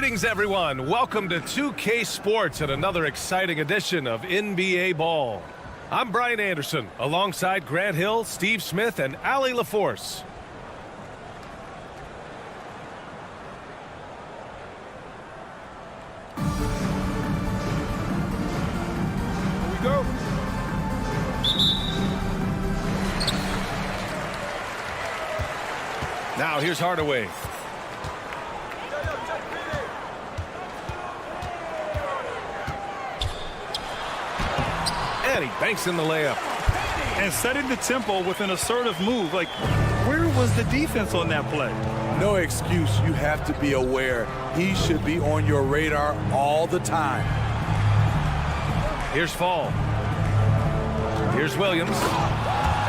Greetings, everyone. Welcome to 2K Sports and another exciting edition of NBA Ball. I'm Brian Anderson, alongside Grant Hill, Steve Smith, and Ali LaForce. Here we go. Now here's Hardaway. And he banks in the layup. And setting the tempo with an assertive move. Like, where was the defense on that play? No excuse. You have to be aware. He should be on your radar all the time. Here's Fall. Here's Williams.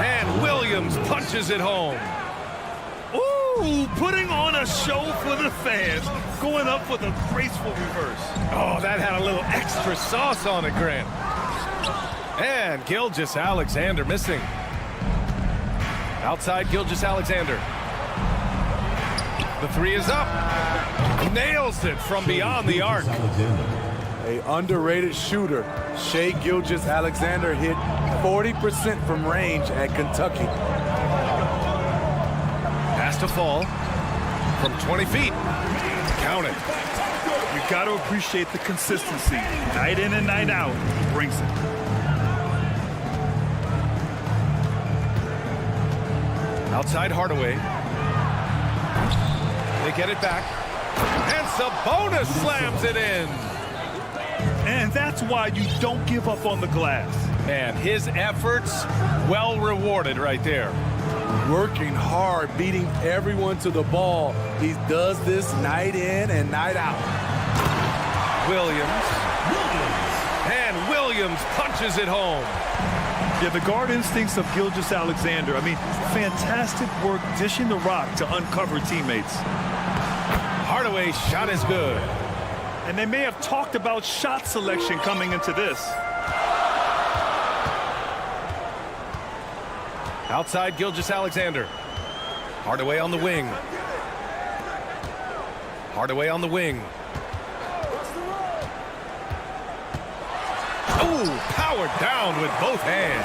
And Williams punches it home. Ooh, putting on a show for the fans. Going up with a graceful reverse. Oh, that had a little extra sauce on it, Grant. And Gilgeous-Alexander missing. Outside Gilgeous-Alexander. The three is up. Nails it from beyond the arc. A underrated shooter. Shai Gilgeous-Alexander hit 40% from range at Kentucky. Has to Fall from 20 feet. Count it. You got to appreciate the consistency. Night in and night out, he brings it. Outside Hardaway. They get it back. And Sabonis slams it in. And that's why you don't give up on the glass. And his efforts well rewarded right there. Working hard, beating everyone to the ball. He does this night in and night out. Williams. And Williams punches it home. Yeah, the guard instincts of Gilgeous-Alexander. I mean, fantastic work dishing the rock to uncover teammates. Hardaway's shot is good. And they may have talked about shot selection coming into this. Outside Gilgeous-Alexander. Hardaway on the wing. Hardaway on the wing. Oh, powered down with both hands.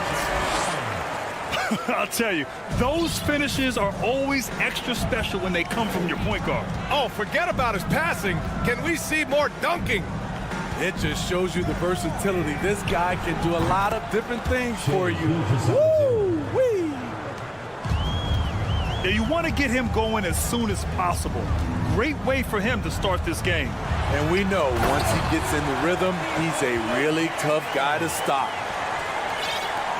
I'll tell you, those finishes are always extra special when they come from your point guard. Oh, forget about his passing. Can we see more dunking? It just shows you the versatility. This guy can do a lot of different things for you. Woo-wee! Yeah, you want to get him going as soon as possible. Great way for him to start this game. And we know once he gets in the rhythm, he's a really tough guy to stop.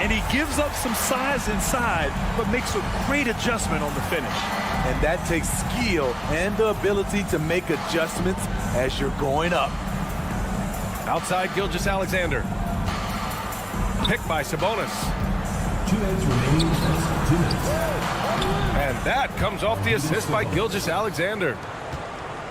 And he gives up some size inside, but makes a great adjustment on the finish. And that takes skill and the ability to make adjustments as you're going up. Outside Gilgeous-Alexander. Picked by Sabonis. 2 minutes remaining. 2 minutes. And that comes off the assist by Gilgeous-Alexander.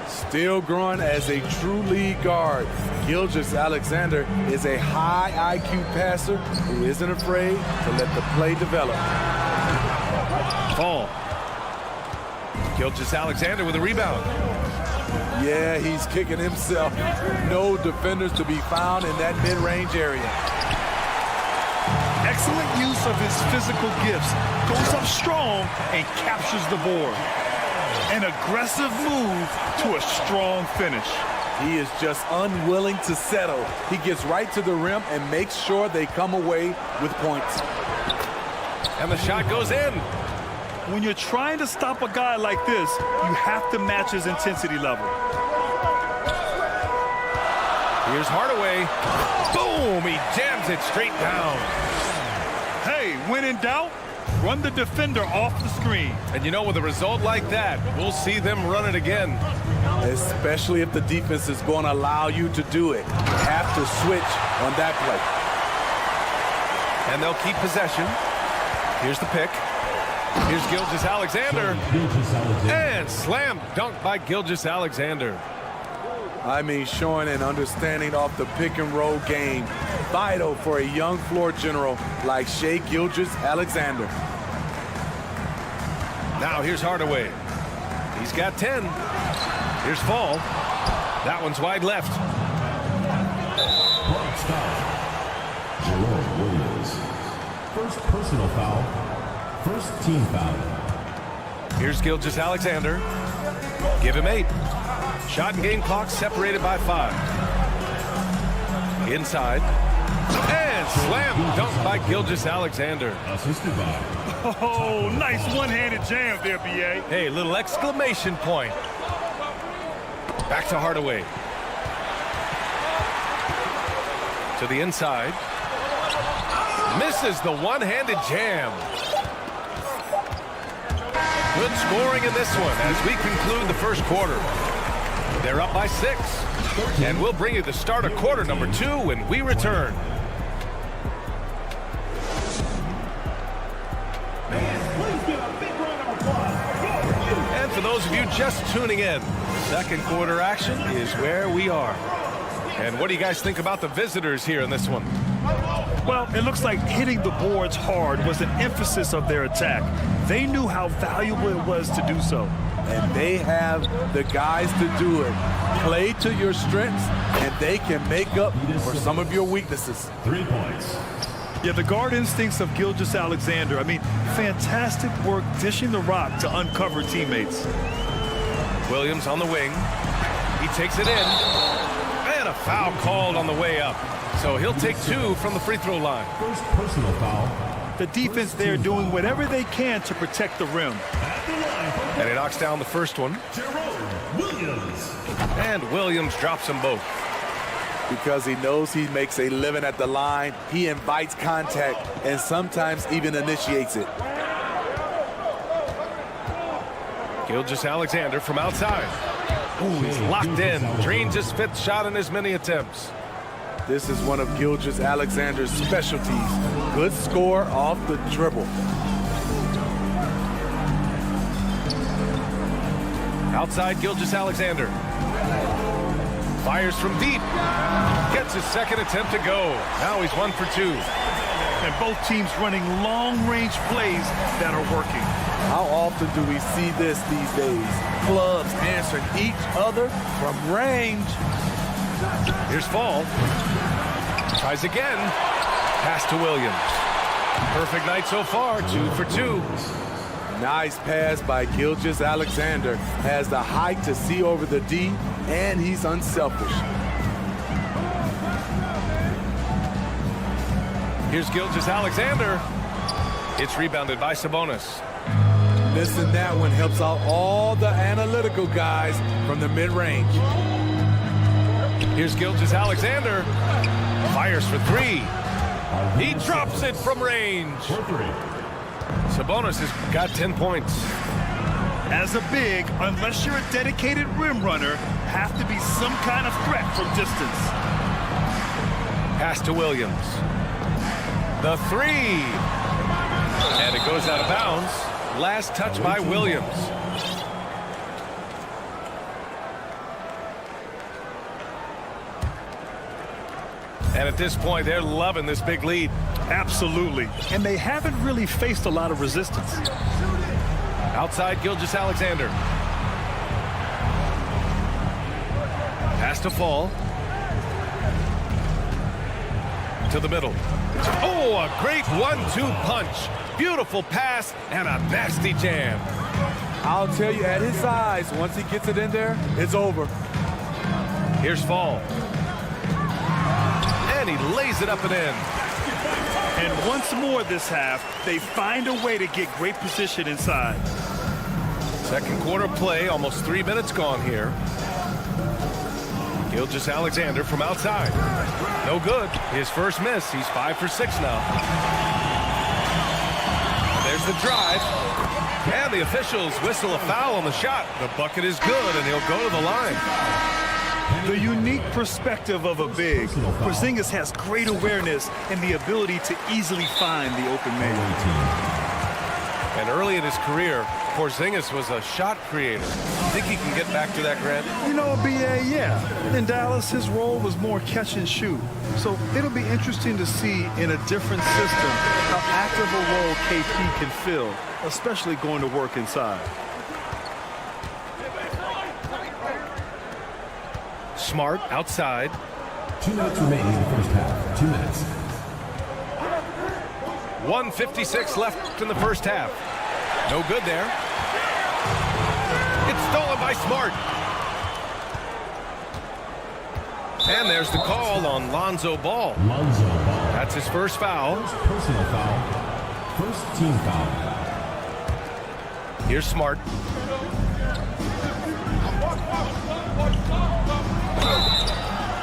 Still growing as a true lead guard, Gilgeous-Alexander is a high IQ passer who isn't afraid to let the play develop. Fall. Gilgeous-Alexander with a rebound. Yeah, he's kicking himself. No defenders to be found in that mid-range area. Excellent use of his physical gifts. Goes up strong and captures the board. An aggressive move to a strong finish. He is just unwilling to settle. He gets right to the rim and makes sure they come away with points. And the shot goes in. When you're trying to stop a guy like this, you have to match his intensity level. Here's Hardaway. Boom! He jams it straight down. Hey, when in doubt, run the defender off the screen. And you know, with a result like that, we'll see them run it again. Especially if the defense is going to allow you to do it. You have to switch on that play. And they'll keep possession. Here's the pick. Here's Gilgeous-Alexander. And slam dunk by Gilgeous-Alexander. I mean, showing an understanding of the pick and roll game. Vital for a young floor general like Shai Gilgeous-Alexander. Now here's Hardaway. He's got 10. Here's Fall. That one's wide left. Clock stop. Jerome Williams. First personal foul. First team foul. Here's Gilgeous-Alexander. Give him 8. Shot and game clock separated by 5. Inside. And slam dunk by Gilgeous-Alexander. Assisted by. Oh, nice one-handed jam there, B.A. Hey, little exclamation point. Back to Hardaway. To the inside. Misses the one-handed jam. Good scoring in this one as we conclude the first quarter. They're up by 6. And we'll bring you the start of quarter number 2 when we return. And for those of you just tuning in, second quarter action is where we are. And what do you guys think about the visitors here in this one? Well, it looks like hitting the boards hard was an emphasis of their attack. They knew how valuable it was to do so. And they have the guys to do it. Play to your strengths, and they can make up for some of your weaknesses. 3 points. Yeah, the guard instincts of Gilgeous-Alexander. I mean, fantastic work dishing the rock to uncover teammates. Williams on the wing. He takes it in. And a foul called on the way up. So he'll take 2 from the free throw line. First personal foul. The defense there doing whatever they can to protect the rim. And he knocks down the first one. Jerome Williams. And Williams drops them both. Because he knows he makes a living at the line, he invites contact and sometimes even initiates it. Gilgeous-Alexander from outside. Ooh, he's locked in. Drains his 5th shot in as many attempts. This is one of Gilgeous-Alexander's specialties. Good score off the dribble. Outside Gilgeous-Alexander. Fires from deep. Gets his second attempt to go. Now he's 1 for 2. And both teams running long-range plays that are working. How often do we see this these days? Clubs answering each other from range. Here's Fall. Tries again. Pass to Williams. Perfect night so far. 2 for 2. Nice pass by Gilgeous-Alexander. Has the height to see over the D, and he's unselfish. Here's Gilgeous-Alexander. It's rebounded by Sabonis. Missing that one helps out all the analytical guys from the mid-range. Here's Gilgeous-Alexander. Fires for 3. He drops it from range. Sabonis has got 10 points. As a big, unless you're a dedicated rim runner, have to be some kind of threat from distance. Pass to Williams. The 3. And it goes out of bounds. Last touch by Williams. And at this point, they're loving this big lead. Absolutely. And they haven't really faced a lot of resistance. Outside Gilgeous-Alexander. Pass to Fall. To the middle. Oh, a great 1-2 punch. Beautiful pass and a nasty jam. I'll tell you, at his size, once he gets it in there, it's over. Here's Fall. And he lays it up and in. And once more this half, they find a way to get great position inside. Second quarter play, almost 3 minutes gone here. Gilgeous-Alexander from outside. No good. His first miss. He's 5 for 6 now. There's the drive. And the officials whistle a foul on the shot. The bucket is good, and he'll go to the line. The unique perspective of a big. Porzingis has great awareness and the ability to easily find the open man. And early in his career, Porzingis was a shot creator. Think he can get back to that, Grant? You know, B.A., yeah. In Dallas, his role was more catch and shoot. So it'll be interesting to see in a different system how active a role KP can fill, especially going to work inside. Smart outside. 2 minutes remaining in the first half. 2 minutes. 1:56 left in the first half. No good there. It's stolen by Smart. And there's the call on Lonzo Ball. Lonzo Ball. That's his first foul. First personal foul. First team foul. Here's Smart.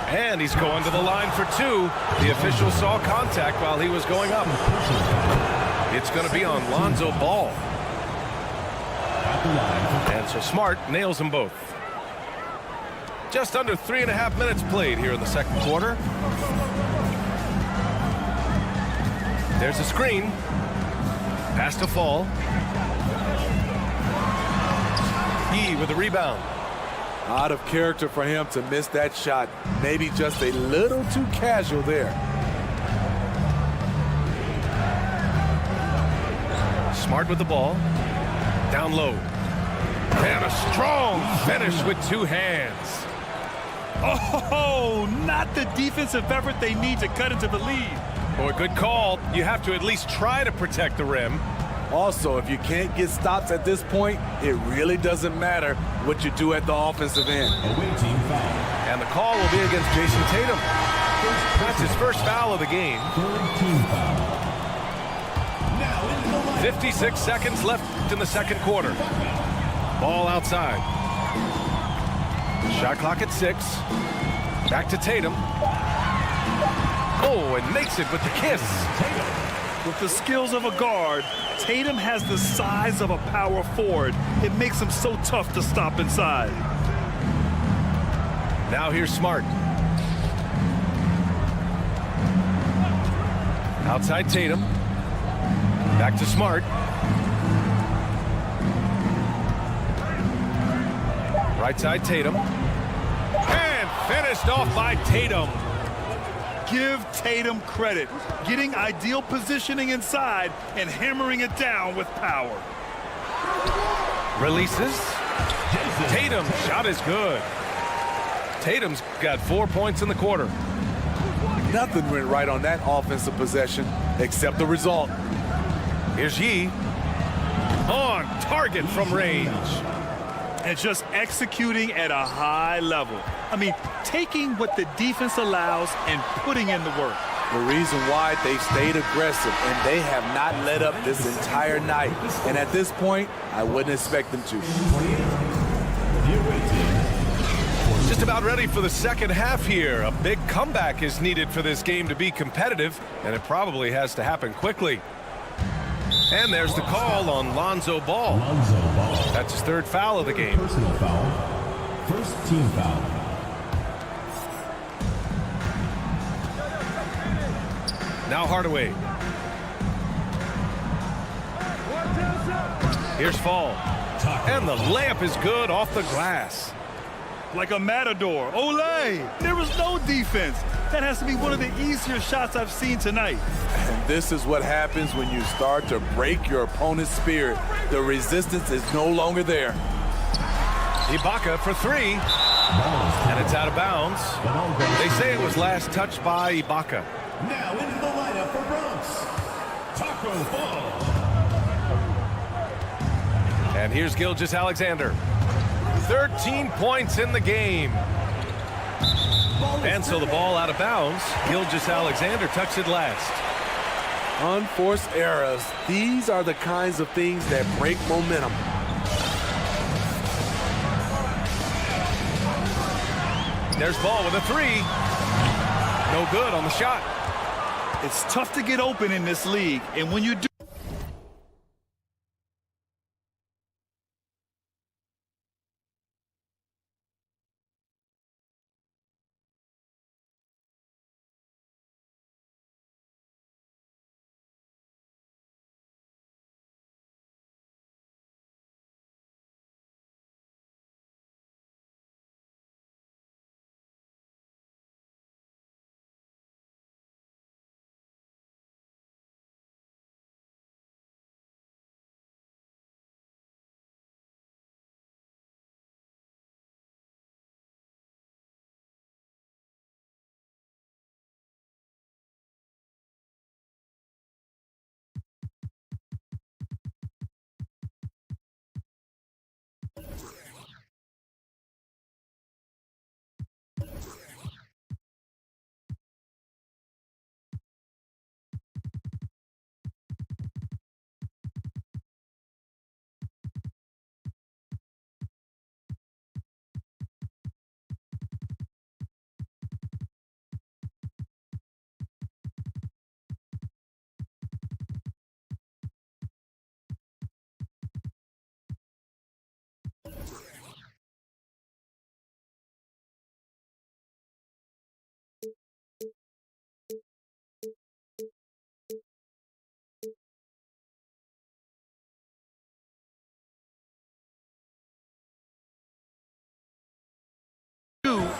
And he's going to the line for two. The official saw contact while he was going up. It's going to be on Lonzo Ball. And so Smart nails them both. Just under 3.5 minutes played here in the second quarter. There's a screen. Pass to Fall. He with the rebound. Out of character for him to miss that shot. Maybe just a little too casual there. Smart with the ball. Down low. And a strong finish with two hands. Oh, not the defensive effort they need to cut into the lead. Boy, good call. You have to at least try to protect the rim. Also, if you can't get stops at this point, it really doesn't matter what you do at the offensive end. Away team foul. And the call will be against Jason Tatum. That's his first foul of the game. Third team foul. Now into the line. 56 seconds left in the second quarter. Ball outside. Shot clock at 6. Back to Tatum. Oh, and makes it with the kiss. With the skills of a guard, Tatum has the size of a power forward. It makes him so tough to stop inside. Now here's Smart. Outside Tatum. Back to Smart. Right side Tatum. And finished off by Tatum. Give Tatum credit, getting ideal positioning inside and hammering it down with power. Releases. Tatum shot is good. Tatum's got 4 points in the quarter. Nothing went right on that offensive possession except the result. Here's Yee. On target from range. And just executing at a high level. I mean, taking what the defense allows and putting in the work. The reason why they stayed aggressive and they have not let up this entire night. And at this point, I wouldn't expect them to. Just about ready for the second half here. A big comeback is needed for this game to be competitive, and it probably has to happen quickly. And there's the call on Lonzo Ball. Lonzo Ball. That's his third foul of the game. Personal foul. First team foul. Now Hardaway. Here's Fall. And the layup is good off the glass. Like a matador. Olay! There was no defense. That has to be one of the easier shots I've seen tonight. And this is what happens when you start to break your opponent's spirit. The resistance is no longer there. Ibaka for three. And it's out of bounds. They say it was last touched by Ibaka. Now into the lineup for Bronx. Taco Fall. And here's Gilgeous-Alexander. 13 points in the game. And so the ball out of bounds. Gilgeous-Alexander touched it last. Unforced errors. These are the kinds of things that break momentum. There's Ball with a three. No good on the shot. It's tough to get open in this league, and when you do,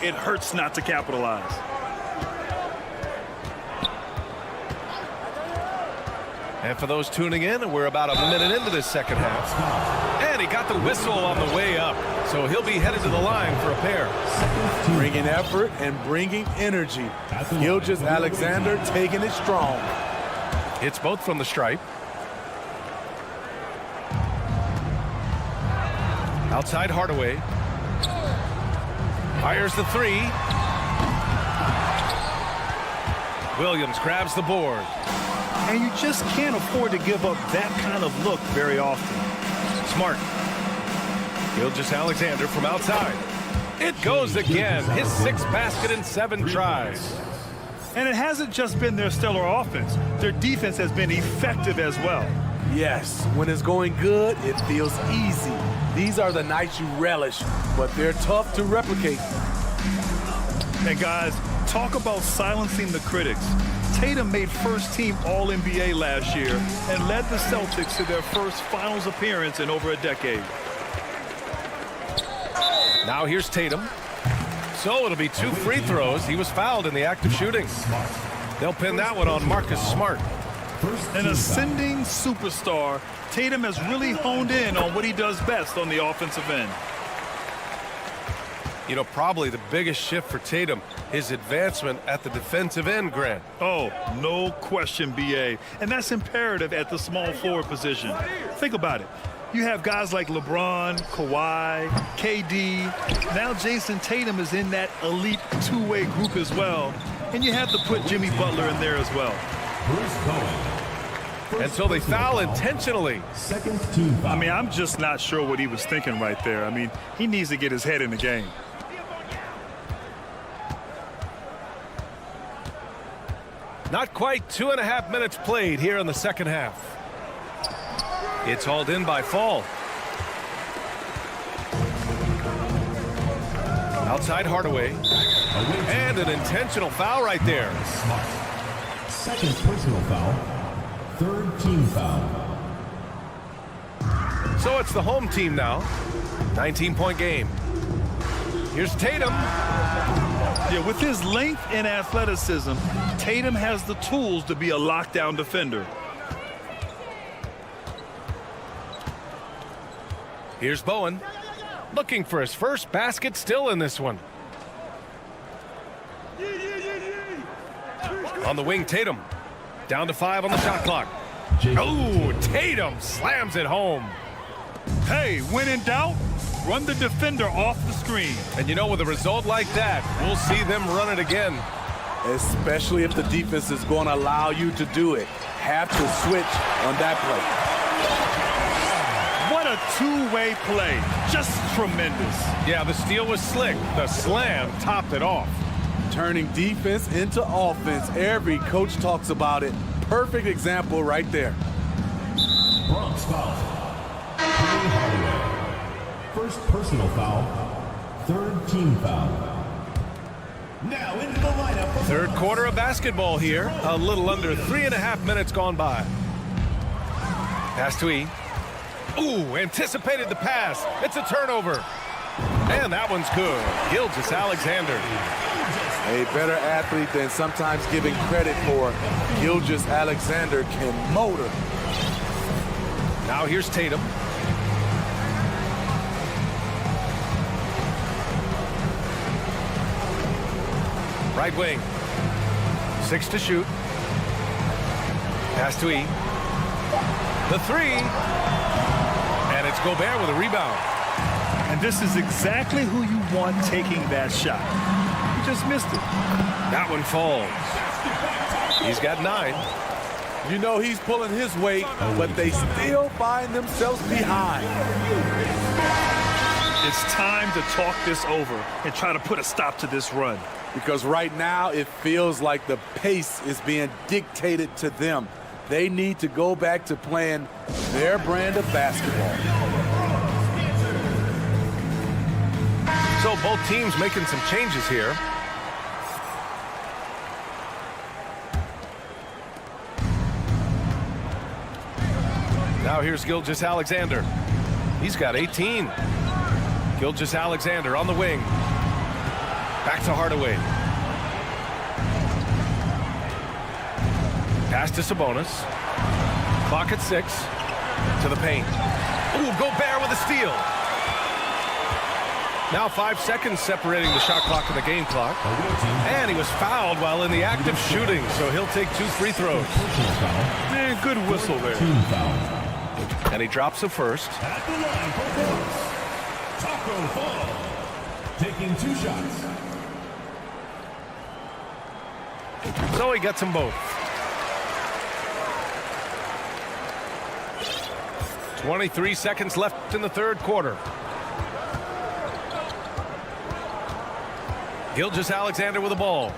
it hurts not to capitalize. And for those tuning in, we're about a minute into this second half. And he got the whistle on the way up, so he'll be headed to the line for a pair. Bringing effort and bringing energy. Gilgeous-Alexander taking it strong. It's both from the stripe. Outside Hardaway. Fires the three. Williams grabs the board. And you just can't afford to give up that kind of look very often. Smart. Gilgeous-Alexander from outside. It goes again. His 6th basket in 7 tries. And it hasn't just been their stellar offense. Their defense has been effective as well. Yes, when it's going good, it feels easy. These are the nights you relish, but they're tough to replicate. And guys, talk about silencing the critics. Tatum made first-team All-NBA last year and led the Celtics to their first finals appearance in over a decade. Now here's Tatum. So it'll be 2 free throws. He was fouled in the act of shooting. They'll pin that one on Marcus Smart. An ascending superstar, Tatum has really honed in on what he does best on the offensive end. You know, probably the biggest shift for Tatum, his advancement at the defensive end, Grant. Oh, no question, B.A. And that's imperative at the small forward position. Think about it. You have guys like LeBron, Kawhi, KD. Now Jason Tatum is in that elite two-way group as well. And you have to put Jimmy Butler in there as well. And so they foul intentionally. Second team foul. I mean, I'm just not sure what he was thinking right there. I mean, he needs to get his head in the game. Not quite 2.5 minutes played here in the second half. It's hauled in by Fall. Outside Hardaway. And an intentional foul right there. Second personal foul. Third team foul. So it's the home team now. 19-point game. Here's Tatum. Yeah, with his length and athleticism, Tatum has the tools to be a lockdown defender. Here's Bowen. Looking for his first basket still in this one. On the wing, Tatum. Down to 5 on the shot clock. Oh, Tatum slams it home. Hey, when in doubt, run the defender off the screen. And you know, with a result like that, we'll see them run it again. Especially if the defense is going to allow you to do it. Have to switch on that play. What a two-way play. Just tremendous. Yeah, the steal was slick. The slam topped it off. Turning defense into offense. Every coach talks about it. Perfect example right there. Bronx foul. First personal foul. Third team foul. Now into the lineup. Third quarter of basketball here. A little under 3.5 minutes gone by. Pass to E. Ooh, anticipated the pass. It's a turnover. And that one's good. Gilgeous-Alexander. A better athlete than sometimes giving credit for. Gilgeous-Alexander can motor. Now here's Tatum. Right wing. 6 to shoot. Pass to E. The 3. And it's Gobert with a rebound. And this is exactly who you want taking that shot. He just missed it. That one falls. He's got 9. You know he's pulling his weight, but they still find themselves behind. It's time to talk this over and try to put a stop to this run. Because right now it feels like the pace is being dictated to them. They need to go back to playing their brand of basketball. So both teams making some changes here. Now here's Gilgeous-Alexander. He's got 18. Gilgeous-Alexander on the wing. Back to Hardaway. Pass to Sabonis. Clock at 6. To the paint. Ooh, Gobert with a steal. Now 5 seconds separating the shot clock and the game clock. And he was fouled while in the act of shooting, so he'll take 2 free throws. Man, good whistle there. And he drops the first. At the line for points, Taco Fall, taking 2 shots. So he gets them both. 23 seconds left in the third quarter. Gilgeous-Alexander with the ball.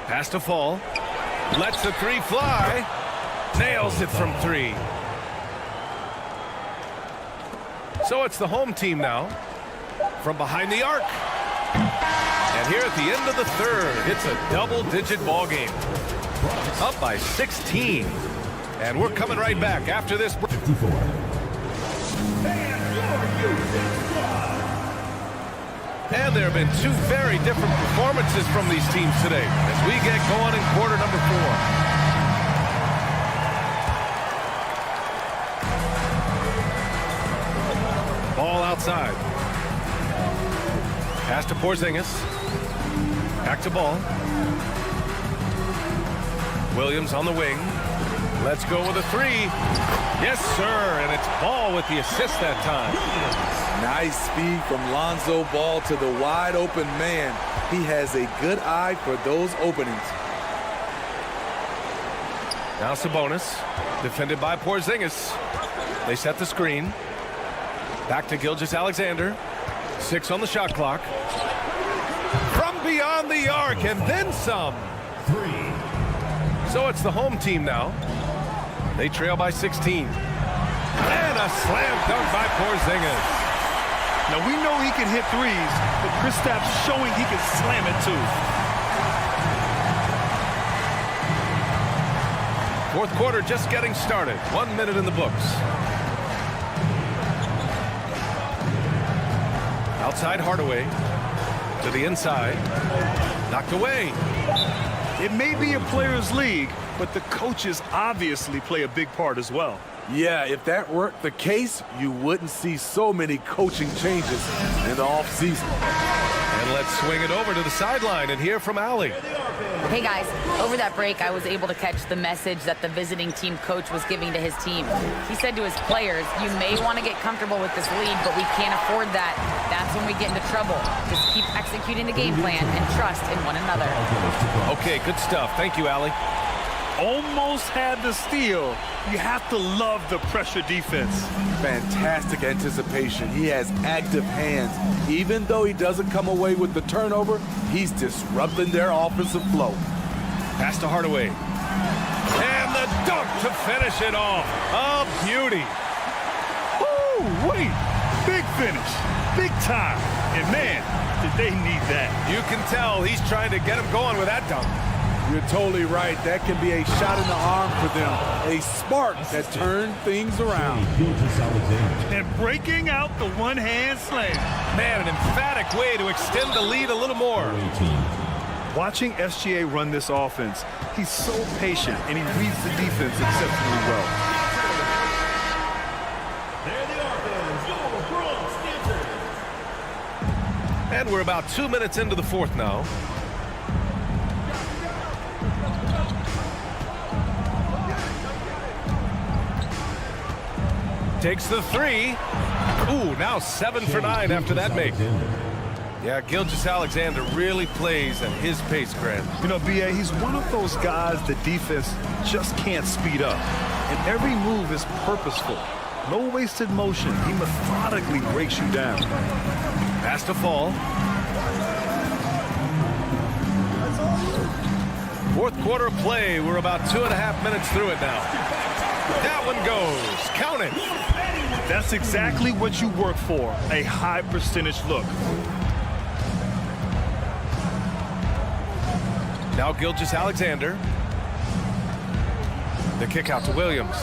Pass to Fall. Lets the 3 fly. Nails it from 3. So it's the home team now. From behind the arc. And here at the end of the third, it's a double-digit ball game. Up by 16. And we're coming right back after this. 54. And there have been 2 very different performances from these teams today as we get going in quarter number 4. Ball outside. Pass to Porzingis. Back to Ball. Williams on the wing. Let's go with a 3. Yes, sir. And it's Ball with the assist that time. Nice speed from Lonzo Ball to the wide open man. He has a good eye for those openings. Now Sabonis, defended by Porzingis. They set the screen. Back to Gilgeous-Alexander. 6 on the shot clock. From beyond the arc and then some. 3. So it's the home team now. They trail by 16. And a slam dunk by Porzingis. Now, we know he can hit threes, but Kristaps showing he can slam it too. Fourth quarter just getting started. 1 minute in the books. Outside Hardaway. To the inside. Knocked away. It may be a players' league, but the coaches obviously play a big part as well. Yeah, if that weren't the case, you wouldn't see so many coaching changes in the offseason. And let's swing it over to the sideline and hear from Allie. Hey guys, over that break, I was able to catch the message that the visiting team coach was giving to his team. He said to his players, you may want to get comfortable with this lead, but we can't afford that. That's when we get into trouble. Just keep executing the game plan and trust in one another. Okay, good stuff. Thank you, Allie. Almost had the steal. You have to love the pressure defense. Fantastic anticipation. He has active hands. Even though he doesn't come away with the turnover, he's disrupting their offensive flow. Pass to Hardaway. And the dunk to finish it off. A beauty. Ooh, wait. Big finish. Big time. And man, did they need that. You can tell he's trying to get him going with that dunk. You're totally right. That can be a shot in the arm for them. A spark that turned things around. And breaking out the one-hand slam. Man, an emphatic way to extend the lead a little more. Watching SGA run this offense, he's so patient and he reads the defense exceptionally well. And we're about 2 minutes into the fourth now. Takes the 3. Ooh, now 7 for 9 after that make. Yeah, Gilgeous-Alexander really plays at his pace, Grant. You know, B.A., he's one of those guys the defense just can't speed up. And every move is purposeful. No wasted motion. He methodically breaks you down. Pass to Fall. Fourth quarter play. We're about 2.5 minutes through it now. That one goes. Count it. That's exactly what you work for, a high percentage look. Now Gilgeous-Alexander. The kick out to Williams.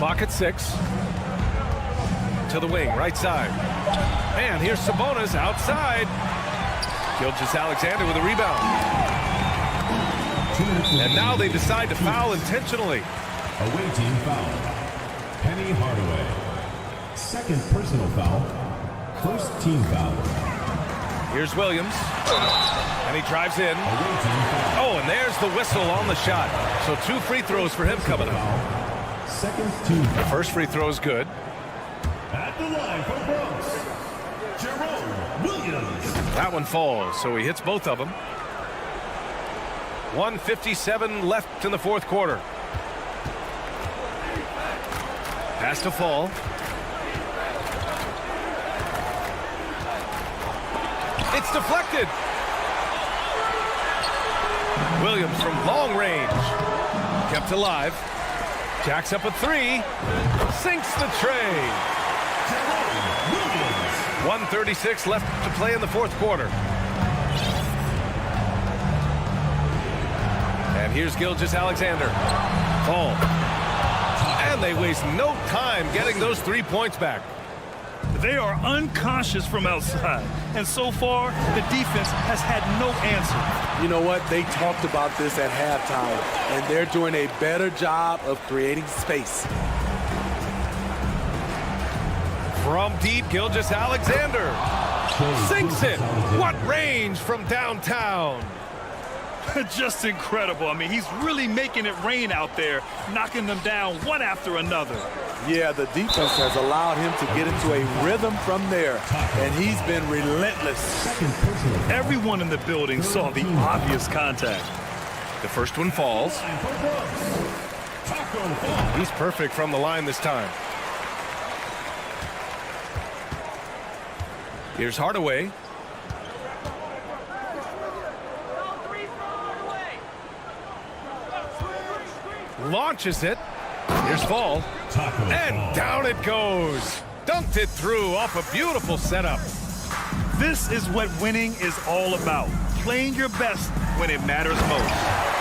Clock at 6. To the wing, right side. And here's Sabonis outside. Gilgeous-Alexander with a rebound. And now they decide to foul intentionally. Away team foul. Penny Hardaway. Second personal foul. First team foul. Here's Williams. And he drives in. Away team foul. Oh, and there's the whistle on the shot. So 2 free throws for him coming up. Second team foul. First free throw is good. At the line for Bronx, Jerome Williams. That one falls, so he hits both of them. 1:57 left in the fourth quarter. Pass to Fall. It's deflected. Williams from long range. Kept alive. Jacks up a 3. Sinks the tray. 1:36 left to play in the fourth quarter. And here's Gilgeous-Alexander. Fall. And they waste no time getting those 3 points back. They are unconscious from outside. And so far, the defense has had no answer. You know what? They talked about this at halftime, and they're doing a better job of creating space. From deep, Gilgeous-Alexander sinks it. What range from downtown. Just incredible. I mean, he's really making it rain out there, knocking them down one after another. Yeah, the defense has allowed him to get into a rhythm from there, and he's been relentless. Everyone in the building saw the obvious contact. The first one falls. He's perfect from the line this time. Here's Hardaway. Launches it. Here's Fall. And down it goes. Dunked it through off a beautiful setup. This is what winning is all about. Playing your best when it matters most.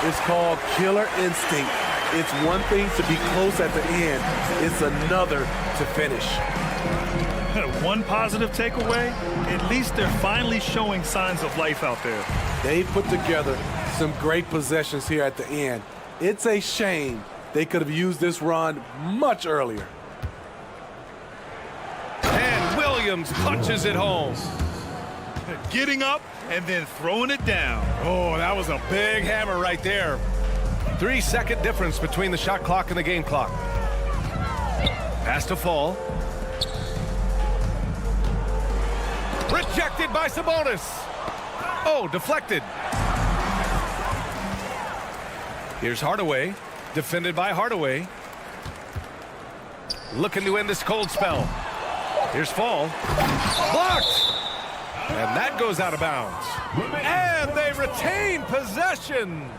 It's called killer instinct. It's one thing to be close at the end. It's another to finish. One positive takeaway, at least they're finally showing signs of life out there. They put together some great possessions here at the end. It's a shame they could have used this run much earlier. And Williams punches it home. Getting up and then throwing it down. Oh, that was a big hammer right there. 3-second difference between the shot clock and the game clock. Pass to Fall. Rejected by Sabonis. Oh, deflected. Here's Hardaway. Defended by Hardaway. Looking to end this cold spell. Here's Fall. Blocked. And that goes out of bounds. And they retain possession.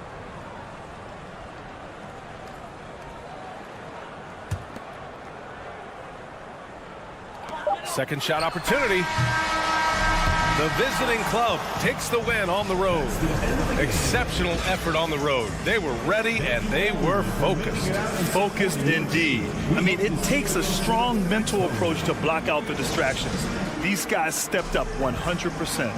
Second shot opportunity. The visiting club takes the win on the road. Exceptional effort on the road. They were ready and they were focused. Focused indeed. I mean, it takes a strong mental approach to block out the distractions. These guys stepped up 100%.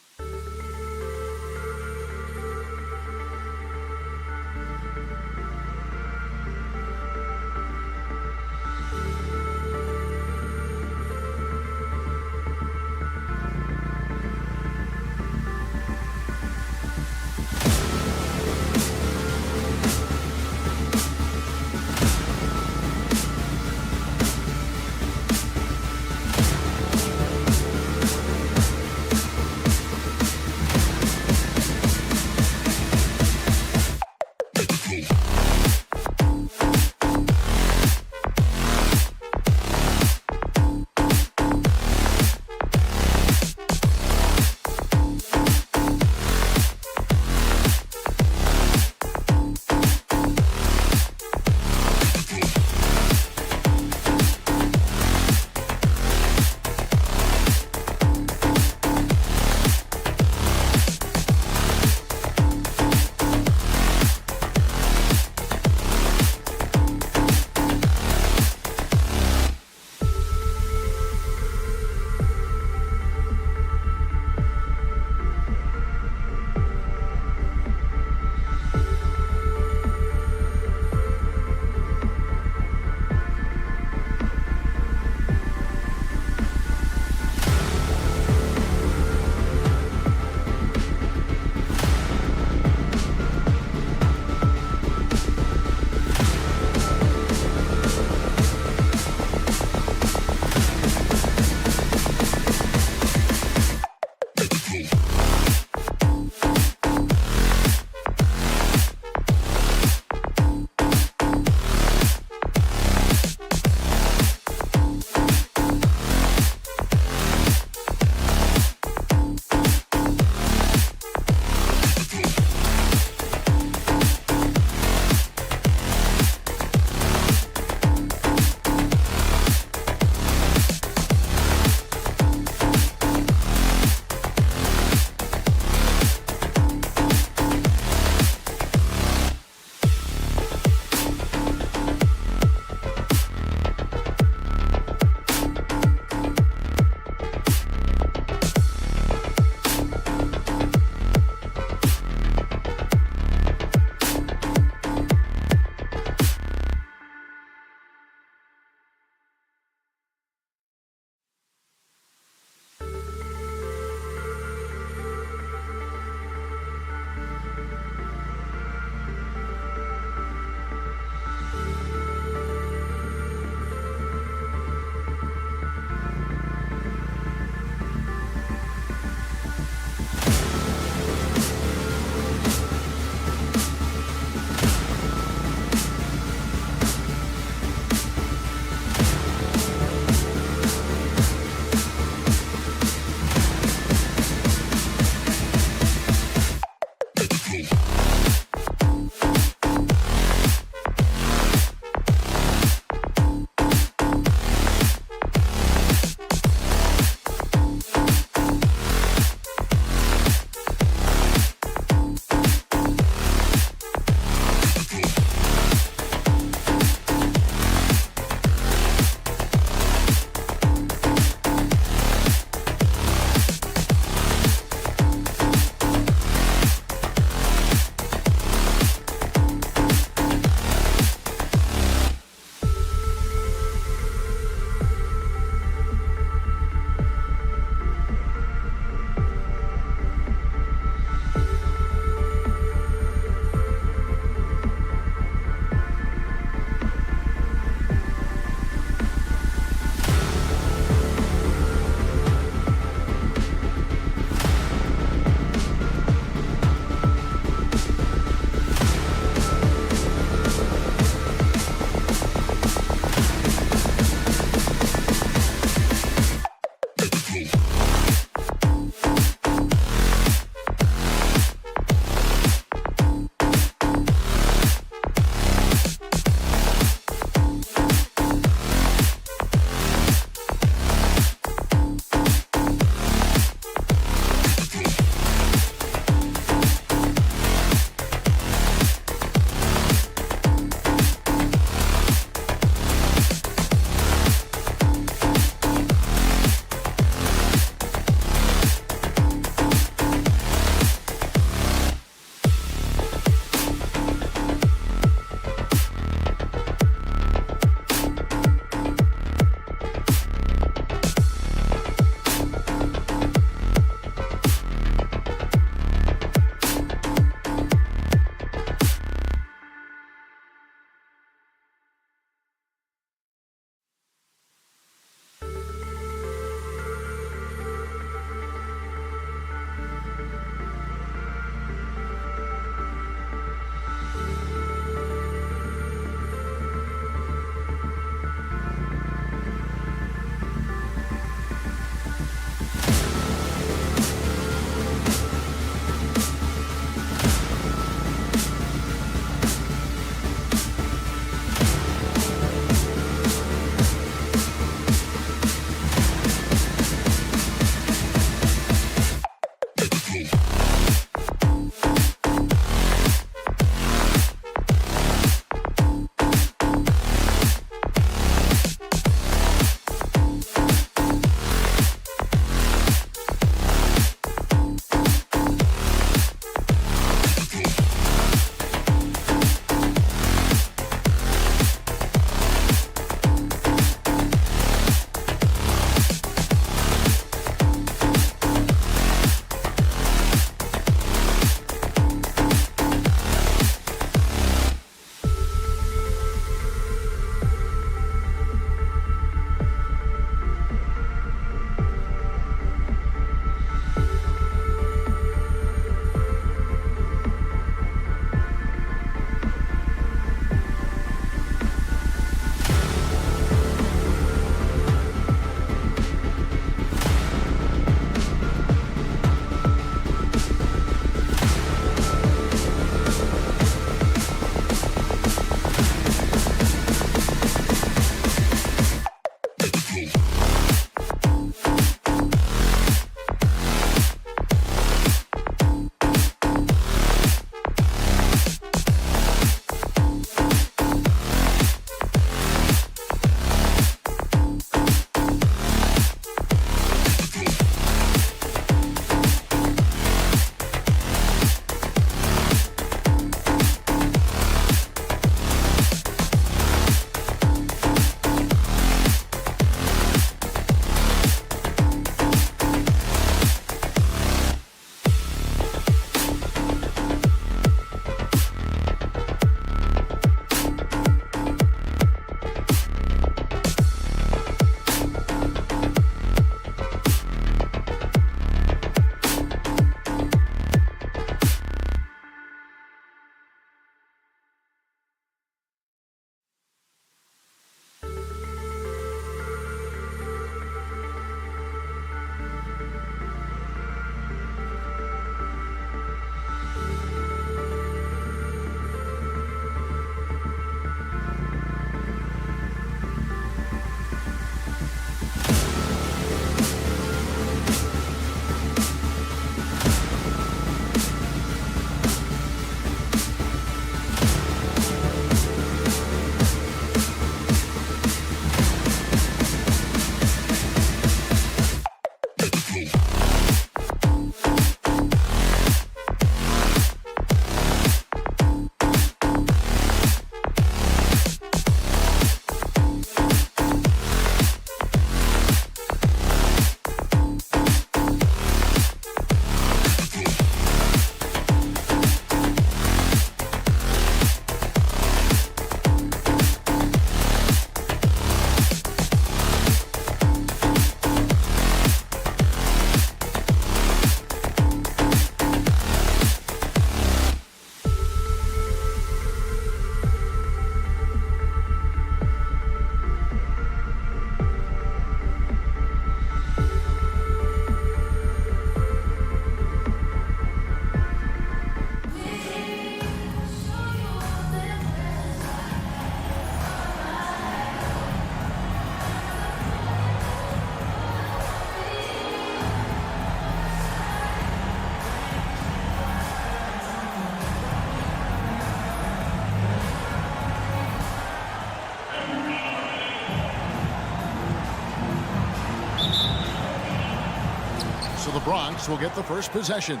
Bronx will get the first possession.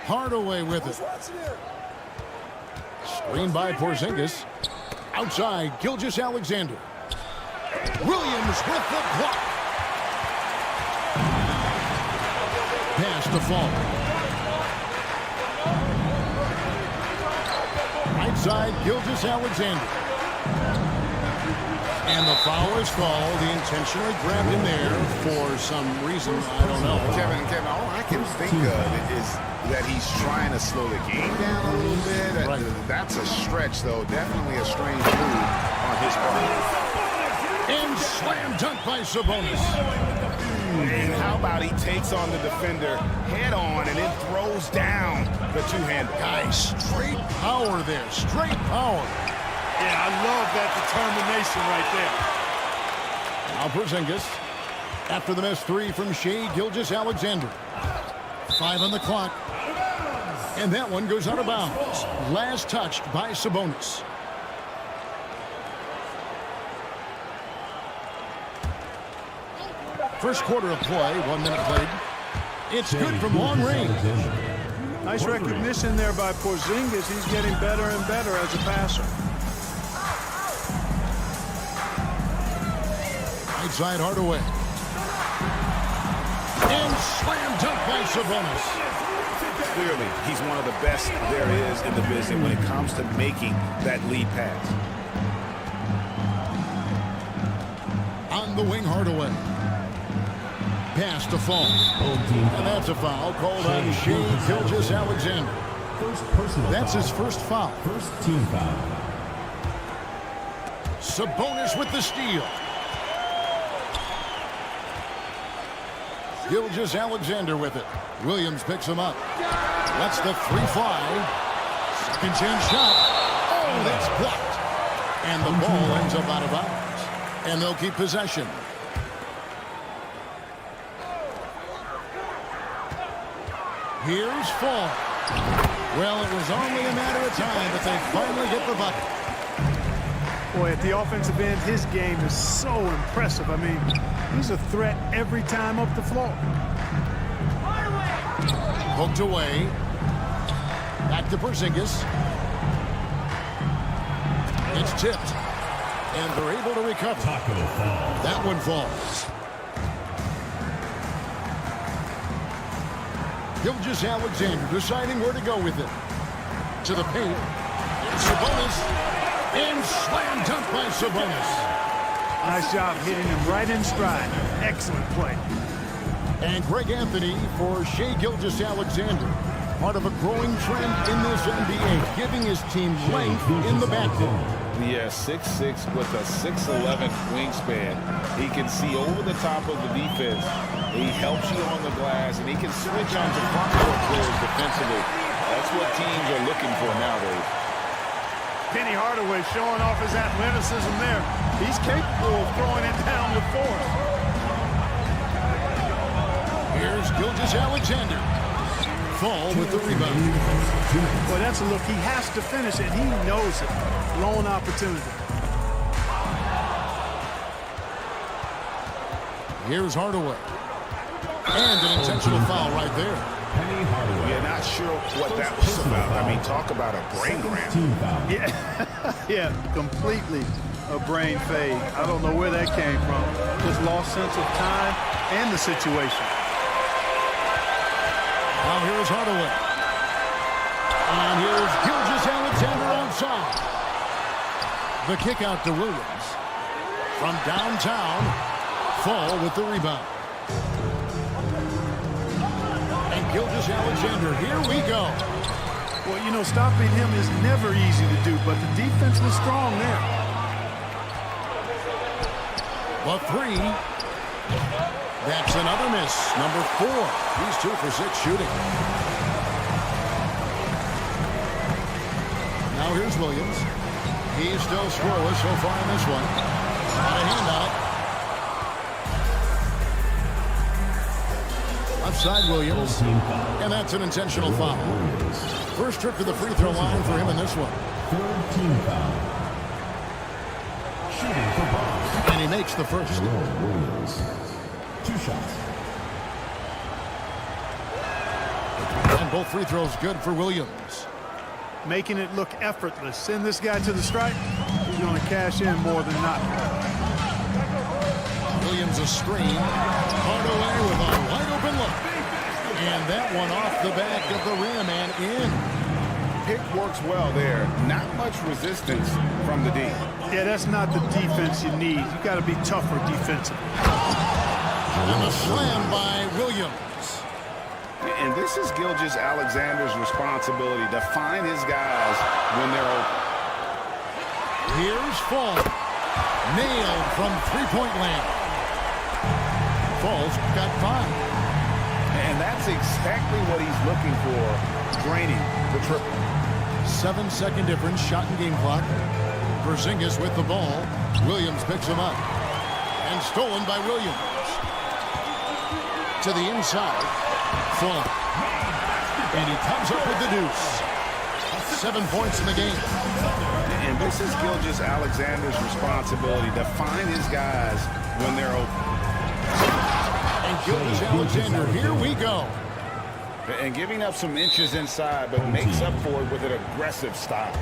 Hardaway with it. Screen by Porzingis. Outside, Gilgeous-Alexander. Williams with the block. Pass to Fall. Right side, Gilgeous-Alexander. And the foul is called. He intentionally grabbed him there for some reason. I don't know. Kevin, all I can think of is that he's trying to slow the game down a little bit. Right. That's a stretch, though. Definitely a strange move on his part. And slam dunk by Sabonis. And how about he takes on the defender head on and then throws down the two-hander. Guys, straight power there. Straight power. Yeah, I love that determination right there. Now Porzingis. After the missed three from Shai Gilgeous-Alexander. 5 on the clock. And that one goes out of bounds. Last touched by Sabonis. First quarter of play, 1 minute played. It's good from long range. Nice recognition there by Porzingis. He's getting better and better as a passer. Right side Hardaway. And slam dunk by Sabonis. Clearly, he's one of the best there is in the business when it comes to making that lead pass. On the wing, Hardaway. Pass to Fall. And that's a foul called on Shai Gilgeous-Alexander. That's his first foul. First team foul. Sabonis with the steal. Gilgeous-Alexander with it. Williams picks him up. Lets the three fly. Second chance shot. Oh, that's blocked. And the ball ends up out of bounds. And they'll keep possession. Here's Fall. Well, it was only a matter of time that they finally get the bucket. Boy, at the offensive end, his game is so impressive. I mean, he's a threat every time up the floor. Hooked away. Back to Porzingis. It's tipped. And they're able to recover. That one falls. Gilgeous-Alexander deciding where to go with it. To the paint. It's Sabonis. And slam dunk by Sabonis. Nice job hitting him right in stride. Excellent play. And Greg Anthony for Shai Gilgeous-Alexander. Part of a growing trend in this NBA, giving his team length in the backcourt. Yeah, 6'6" with a 6'11" wingspan. He can see over the top of the defense. He helps you on the glass, and he can switch on to front court players defensively. That's what teams are looking for nowadays. Penny Hardaway showing off his athleticism there. He's capable of throwing it down with force. Here's Gilgeous-Alexander. Fall with the rebound. Boy, that's a look. He has to finish it. He knows it. Lone opportunity. Here's Hardaway. And an intentional foul right there. You're not sure what that was about. I mean, talk about a brain cramp. Yeah, yeah, completely a brain fade. I don't know where that came from. Just lost sense of time and the situation. Now here's Hardaway. And here's Gilgeous-Alexander outside. The kick out to Williams. From downtown, Fall with the rebound. And Gilgeous-Alexander, here we go. Well, you know, stopping him is never easy to do, but the defense was strong there. The three. That's another miss. Number 4. He's 2 for 6 shooting. Now here's Williams. He's still scoreless so far in this one. Got a hand on it. Left side Williams. And that's an intentional foul. First trip to the free throw line for him in this one. Third team foul. Shooting for Boston. And he makes the first. Jerome Williams. 2 shots. And both free throws good for Williams. Making it look effortless. Send this guy to the stripe. He's going to cash in more than not. Williams a screen. Hardaway with a wide open look. And that one off the back of the rim and in. Pick works well there. Not much resistance from the D. Yeah, that's not the defense you need. You got to be tougher defensively. And the slam by Williams. And this is Gilgeous-Alexander's responsibility to find his guys when they're open. Here's Fall. Nailed from three-point land. Fall's got 5. And that's exactly what he's looking for, draining the triple. 7-second difference, shot and game clock. Porzingis with the ball. Williams picks him up. And stolen by Williams. To the inside. Fall. And he comes up with the deuce. 7 points in the game. And this is Gilgeous-Alexander's responsibility to find his guys when they're open. And Gilgeous-Alexander, here we go. And giving up some inches inside, but makes up for it with an aggressive style.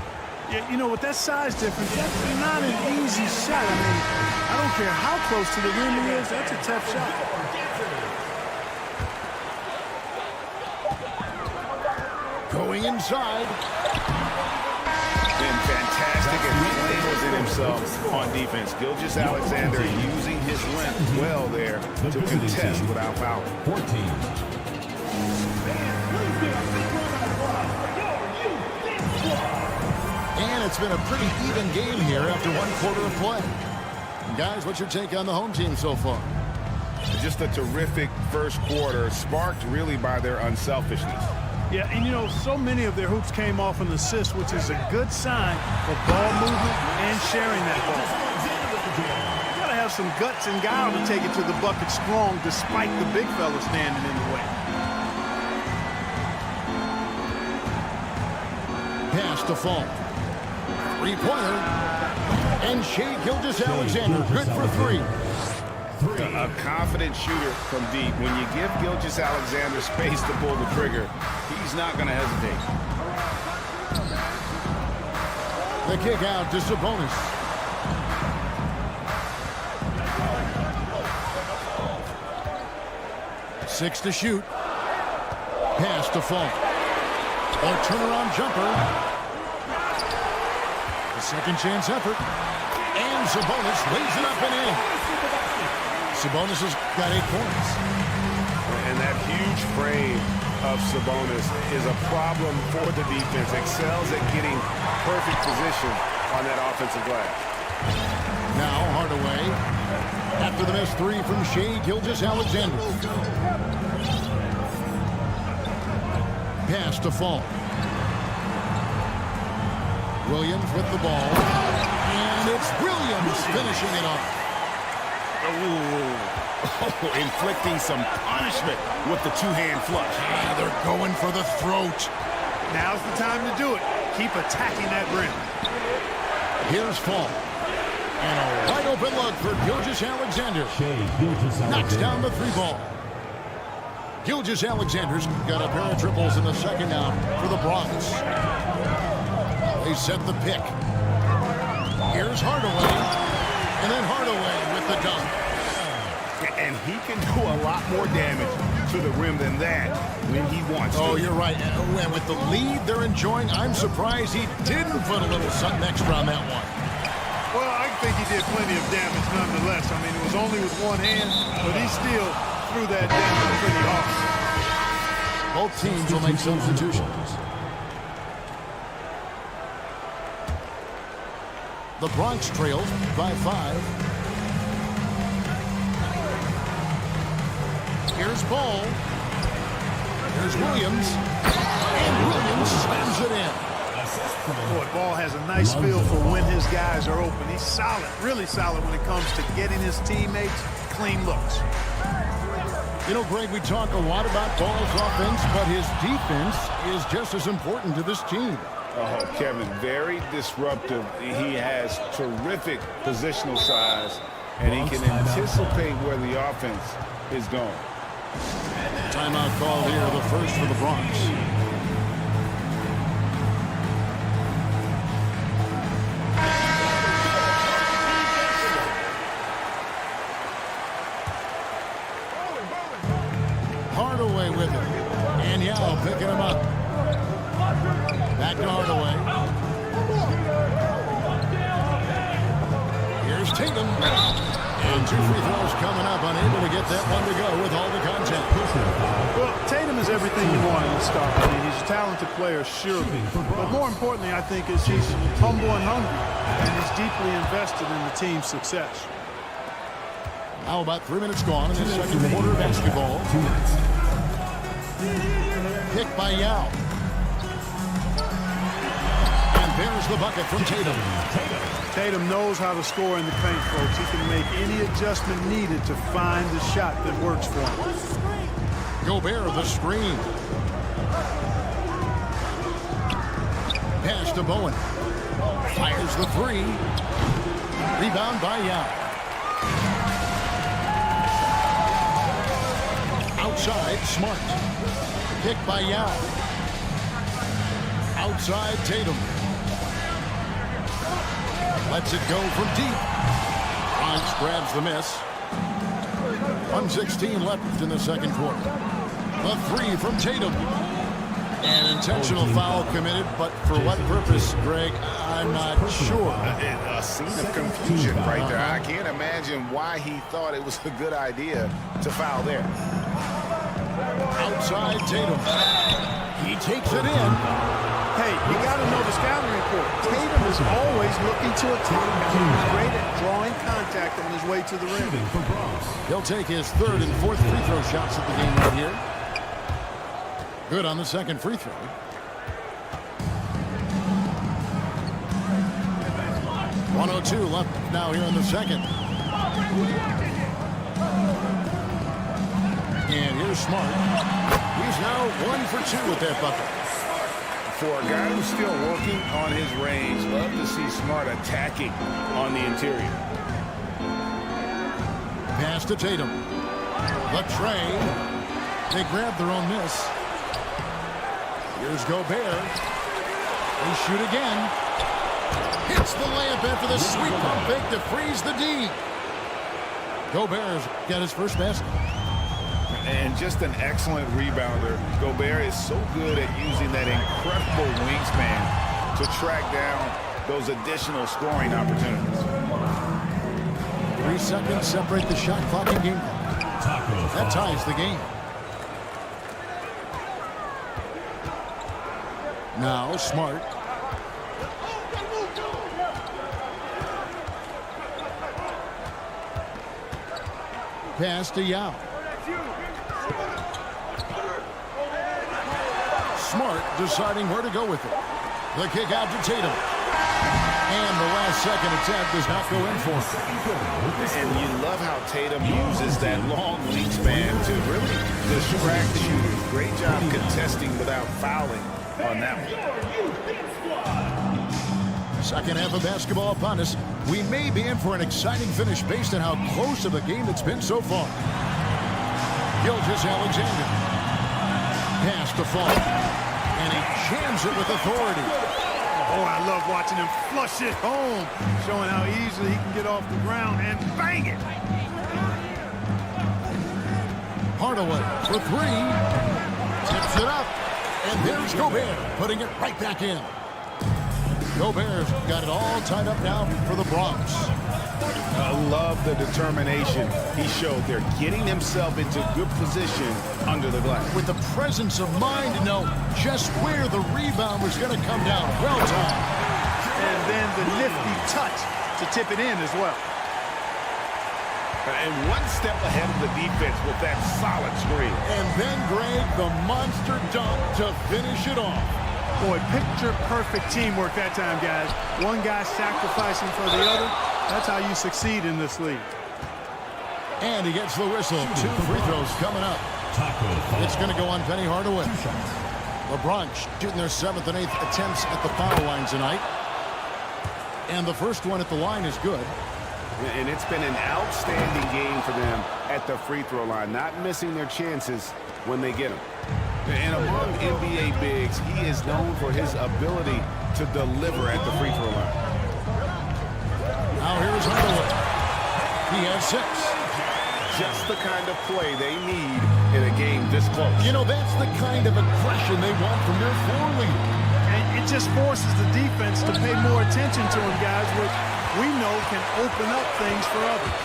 Yeah, you know, with that size difference, that's not an easy shot. I mean, I don't care how close to the rim he is, that's a tough shot. Going inside. Been fantastic and playing within himself on defense. Gilgeous-Alexander using his length well there to contest without fouling. 14. And it's been a pretty even game here after 1 quarter of play. Guys, what's your take on the home team so far? Just a terrific first quarter, sparked really by their unselfishness. Yeah, and you know, so many of their hoops came off an assist, which is a good sign for ball movement and sharing that ball. You gotta have some guts and guile to take it to the bucket strong despite the big fella standing in the way. Pass to Fall. 3-pointer. And Shai Gilgeous-Alexander good for 3. A confident shooter from deep. When you give Gilgeous-Alexander space to pull the trigger, he's not going to hesitate. The kick out to Sabonis. Six to shoot. Pass to Fall. Or turnaround jumper. The second chance effort. And Sabonis lays it up and in. Sabonis has got 8 points. And that huge frame of Sabonis is a problem for the defense. Excels at getting perfect position on that offensive glass. Now Hardaway. After the missed 3 from Shai Gilgeous-Alexander. Pass to Fall. Williams with the ball. And it's Williams finishing it off. Inflicting some punishment with the two-hand flush. Yeah, they're going for the throat. Now's the time to do it. Keep attacking that rim. Here's Fall. And a wide open look for Gilgeous-Alexander. Shai Gilgeous-Alexander. Knocks down the 3 ball. Gilgeous-Alexander's got a pair of triples in the second now for the Bronx. They set the pick. Here's Hardaway. And then Hardaway with the dunk. And he can do a lot more damage to the rim than that when he wants to. Oh, you're right. And with the lead they're enjoying, I'm surprised he didn't put a little something extra on that one. Well, I think he did plenty of damage nonetheless. I mean, it was only with one hand, but he still threw that damage pretty hard. Both teams will make substitutions. The Bronx trails by 5. Here's Ball. Here's Williams. And Williams slams it in. Boy, Ball has a nice feel for when his guys are open. He's solid, really solid when it comes to getting his teammates clean looks. You know, Greg, we talk a lot about Ball's offense, but his defense is just as important to this team. Oh, Kevin, very disruptive. He has terrific positional size and he can anticipate where the offense is going. Timeout called here, the first for the Bronx. Hardaway with it. And Yao picking him up. Back to Hardaway. Here's Tatum. And 2 free throws coming up. Unable to get that one to go with all the contact. Well, Tatum is everything you want in a star. I mean, he's a talented player, surely. But more importantly, I think, is he's humble and hungry. And he's deeply invested in the team's success. Now about 3 minutes gone in the second quarter of basketball. Picked by Yao. And there's the bucket from Tatum. Tatum knows how to score in the paint, folks. He can make any adjustment needed to find the shot that works for him. Gobert, the screen. Pass to Bowen. Fires the three. Rebound by Yao. Outside, Smart. Picked by Yao. Outside, Tatum. Lets it go from deep. Bronx grabs the miss. 1:16 left in the second quarter. The three from Tatum. An intentional foul committed, but for what purpose, Greg? I'm not sure. A scene of confusion right there. I can't imagine why he thought it was a good idea to foul there. Outside Tatum. He takes it in. Hey, you got to know the scouting report. Tatum is always looking to attack. He's great at drawing contact on his way to the rim. He'll take his third and fourth free throw shots at the game right here. Good on the second free throw. .102 left now here in the second. And here's Smart. He's now 1 for 2 with that bucket. For a guy who's still working on his range, love to see Smart attacking on the interior. Pass to Tatum. The tray. They grab their own miss. Here's Gobert. They shoot again. Hits the layup after the sweep pump fake to freeze the D. Gobert's got his first basket. And just an excellent rebounder. Gobert is so good at using that incredible wingspan to track down those additional scoring opportunities. 3 seconds separate the shot clock and game clock. That ties the game. Now Smart. Pass to Yao. Smart deciding where to go with it. The kick out to Tatum. And the last second attempt does not go in for him. And you love how Tatum uses that long wingspan to really distract shooters. Great job contesting without fouling on that one. Second half of basketball upon us. We may be in for an exciting finish based on how close of a game it's been so far. Gilgeous-Alexander. Pass to Fall. And he jams it with authority. Oh, I love watching him flush it home, showing how easily he can get off the ground and bang it. Hardaway for three. Tips it up. And there's Gobert putting it right back in. Gobert's got it all tied up now for the Bronx. I love the determination he showed there, getting himself into good position under the glass. With the presence of mind to know just where the rebound was going to come down. Well done. And then the nifty touch to tip it in as well. And one step ahead of the defense with that solid screen. And then, Greg, the monster dunk to finish it off. Boy, picture-perfect teamwork that time, guys. One guy sacrificing for the other. That's how you succeed in this league. And he gets the whistle. 2 free throws coming up. It's going to go on Penny Hardaway. The Bronx shooting their 7th and 8th attempts at the foul line tonight. And the first one at the line is good. And it's been an outstanding game for them at the free throw line, not missing their chances when they get them. And among NBA bigs, he is known for his ability to deliver at the free throw line. Now here's Hardaway. He has 6. Just the kind of play they need in a game this close. You know, that's the kind of aggression they want from their floor leader. And it just forces the defense to pay more attention to him, guys, which we know can open up things for others.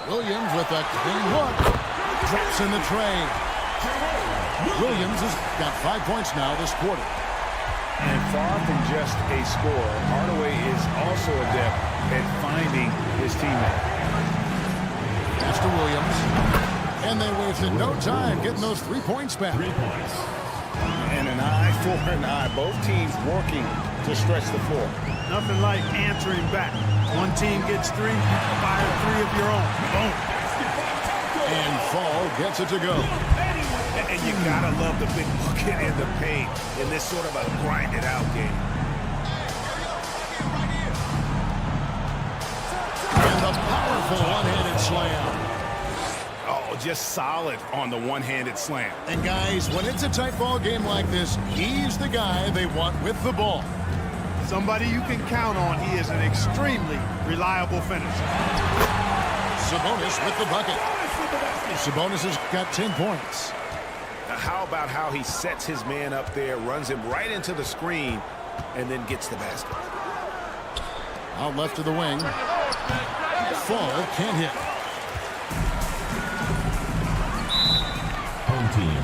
Williams with a clean look. Drops in the tray. Williams has got 5 points now this quarter. And far from just a scorer, Hardaway is also adept at finding his teammate. Pass to Williams. And they wasted no time getting those 3 points back. 3 points. And an eye for an eye. Both teams working to stretch the floor. Nothing like answering back. One team gets 3, fire 3 of your own. Boom. And Fall gets it to go. And you gotta love the big bucket in the paint in this sort of a grinded-out game. And the powerful one-handed slam. Oh, just solid on the one-handed slam. And guys, when it's a tight ball game like this, he's the guy they want with the ball. Somebody you can count on. He is an extremely reliable finisher. Sabonis with the bucket. Sabonis has got 10 points. Now, how about how he sets his man up there, runs him right into the screen, and then gets the basket? Out left to the wing. Fall can't hit. Home team.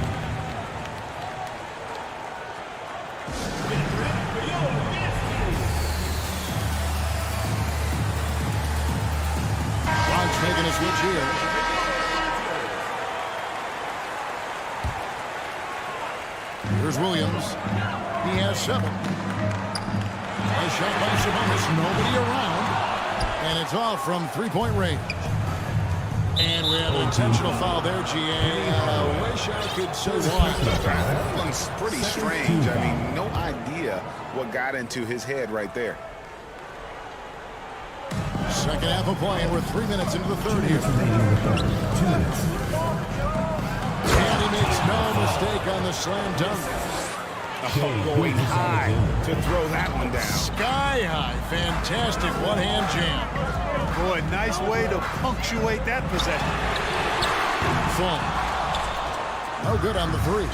Bronx making a switch here. Here's Williams. He has 7. Nice shot by Sabonis. Nobody around. And it's off from 3-point range. And we have an intentional foul there, GA. I wish I could say why. That one's pretty strange. I mean, no idea what got into his head right there. Second half of play, and we're 3 minutes into the third here. 2 minutes. And he makes no mistake on the slam dunk. Going high to throw that one down. Sky high. Fantastic one-hand jam. Boy, nice way to punctuate that possession. Full. No good on the 3.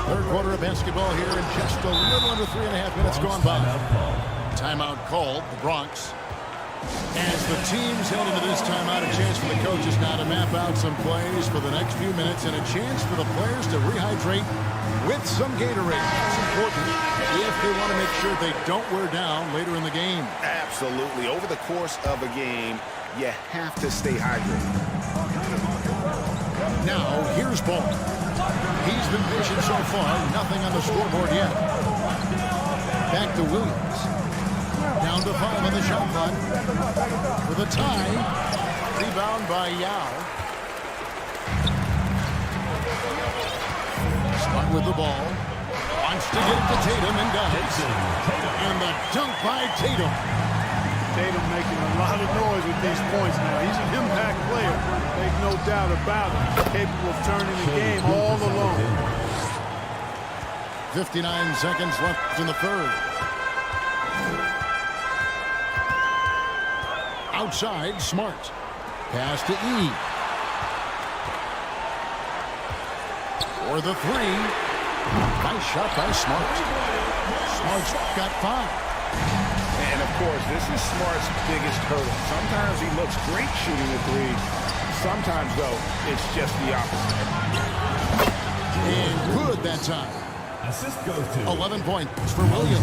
Third quarter of basketball here, and just a little under 3.5 minutes gone by. Timeout called, the Bronx. As the teams head into this timeout, a chance for the coaches now to map out some plays for the next few minutes and a chance for the players to rehydrate with some Gatorade. That's important if they want to make sure they don't wear down later in the game. Absolutely. Over the course of a game, you have to stay hydrated. Now, here's Ball. He's been patient so far. Nothing on the scoreboard yet. Back to Williams. Down to 5 on the shot clock. With a tie. Rebound by Yao. Smart with the ball. Wants to get it to Tatum and does. And the dunk by Tatum. Tatum making a lot of noise with these points now. He's an impact player. Make no doubt about it. Capable of turning the game all alone. 59 seconds left in the third. Outside, Smart. Pass to E. For the 3. Nice shot by Smart. Smart's got 5. And, of course, this is Smart's biggest hurdle. Sometimes he looks great shooting the 3. Sometimes, though, it's just the opposite. And good that time. Assist goes to 11 points for Williams.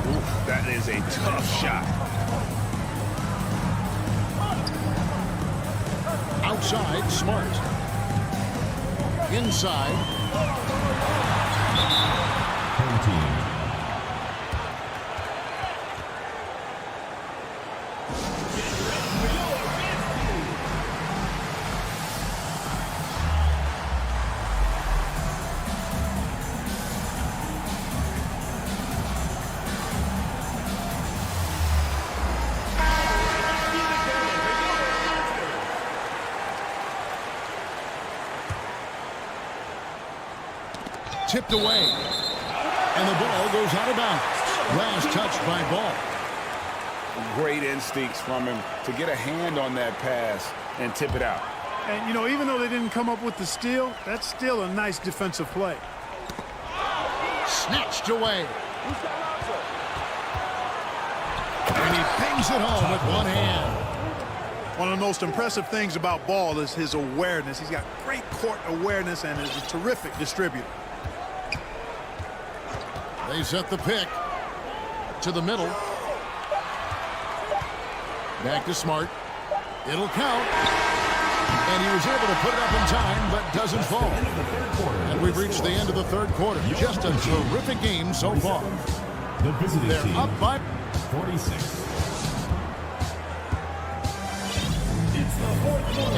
Ooh, that is a tough shot. Outside, Smart. Inside. home team. Tipped away. And the ball goes out of bounds. Last touched by Ball. Great instincts from him to get a hand on that pass and tip it out. And, you know, even though they didn't come up with the steal, that's still a nice defensive play. Snatched away. And he bangs it home with one hand. One of the most impressive things about Ball is his awareness. He's got great court awareness and is a terrific distributor. They set the pick to the middle. Back to Smart. It'll count. And he was able to put it up in time, but doesn't fall. And we've reached the end of the third quarter. Just a terrific game so far. The visiting They're team, up by 46.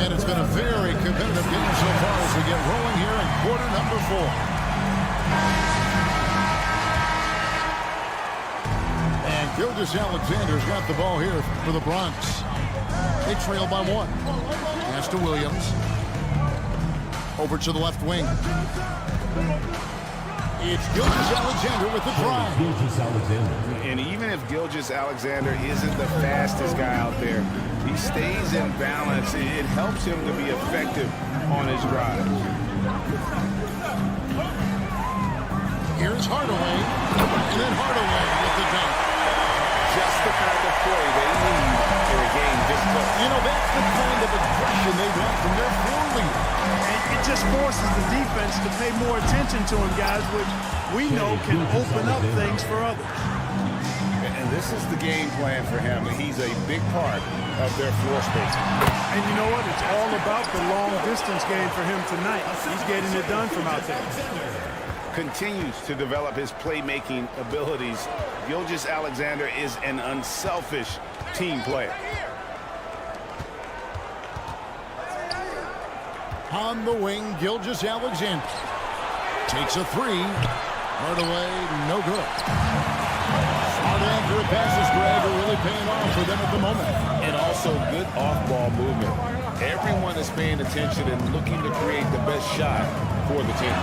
And it's been a very competitive game so far as we get rolling here in quarter number 4. And Gilgeous-Alexander's got the ball here for the Bronx. They trail by 1. Pass to Williams. Over to the left wing. It's Gilgeous-Alexander with the drive. Gilgeous-Alexander. And even if Gilgeous-Alexander isn't the fastest guy out there, he stays in balance. It helps him to be effective on his drive. Here's Hardaway. And then Hardaway with the dunk. Just the kind of play they need for a game this close. You know, that's the kind of aggression they want from their floor leader. And it just forces the defense to pay more attention to him, guys, which we know can open up things for others. And this is the game plan for him. He's a big part of their floor space. And you know what? It's all about the long-distance game for him tonight. He's getting it done from out there. Continues to develop his playmaking abilities. Gilgeous-Alexander is an unselfish team player. On the wing, Gilgeous-Alexander takes a 3. Hardaway, no good. Smart accurate passes, Greg, are really paying off for them at the moment. And also good off-ball movement. Everyone is paying attention and looking to create the best shot for the team.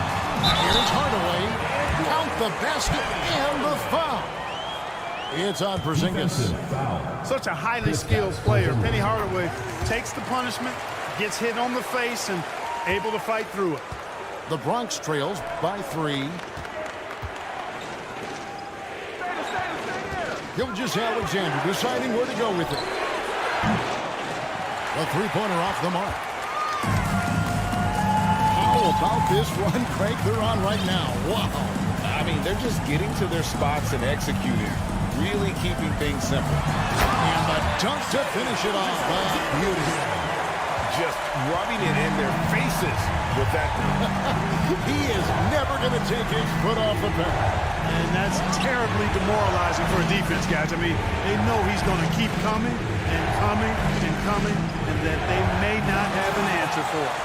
Here's Hardaway. Count the basket and the foul. It's on Porzingis. Such a highly skilled player. Penny Hardaway takes the punishment, gets hit on the face, and able to fight through it. The Bronx trails by 3. Gilgeous-Alexander deciding where to go with it. A 3-pointer off the mark. How about this run, Craig, they're on right now? Wow. I mean, they're just getting to their spots and executing, really keeping things simple. And the dunk to finish it off. Beauty. Just rubbing it in their faces with that. He is never going to take his foot off the pedal. And that's terribly demoralizing for a defense, guys. I mean, they know he's going to keep coming and coming and coming, and that they may not have an answer for it.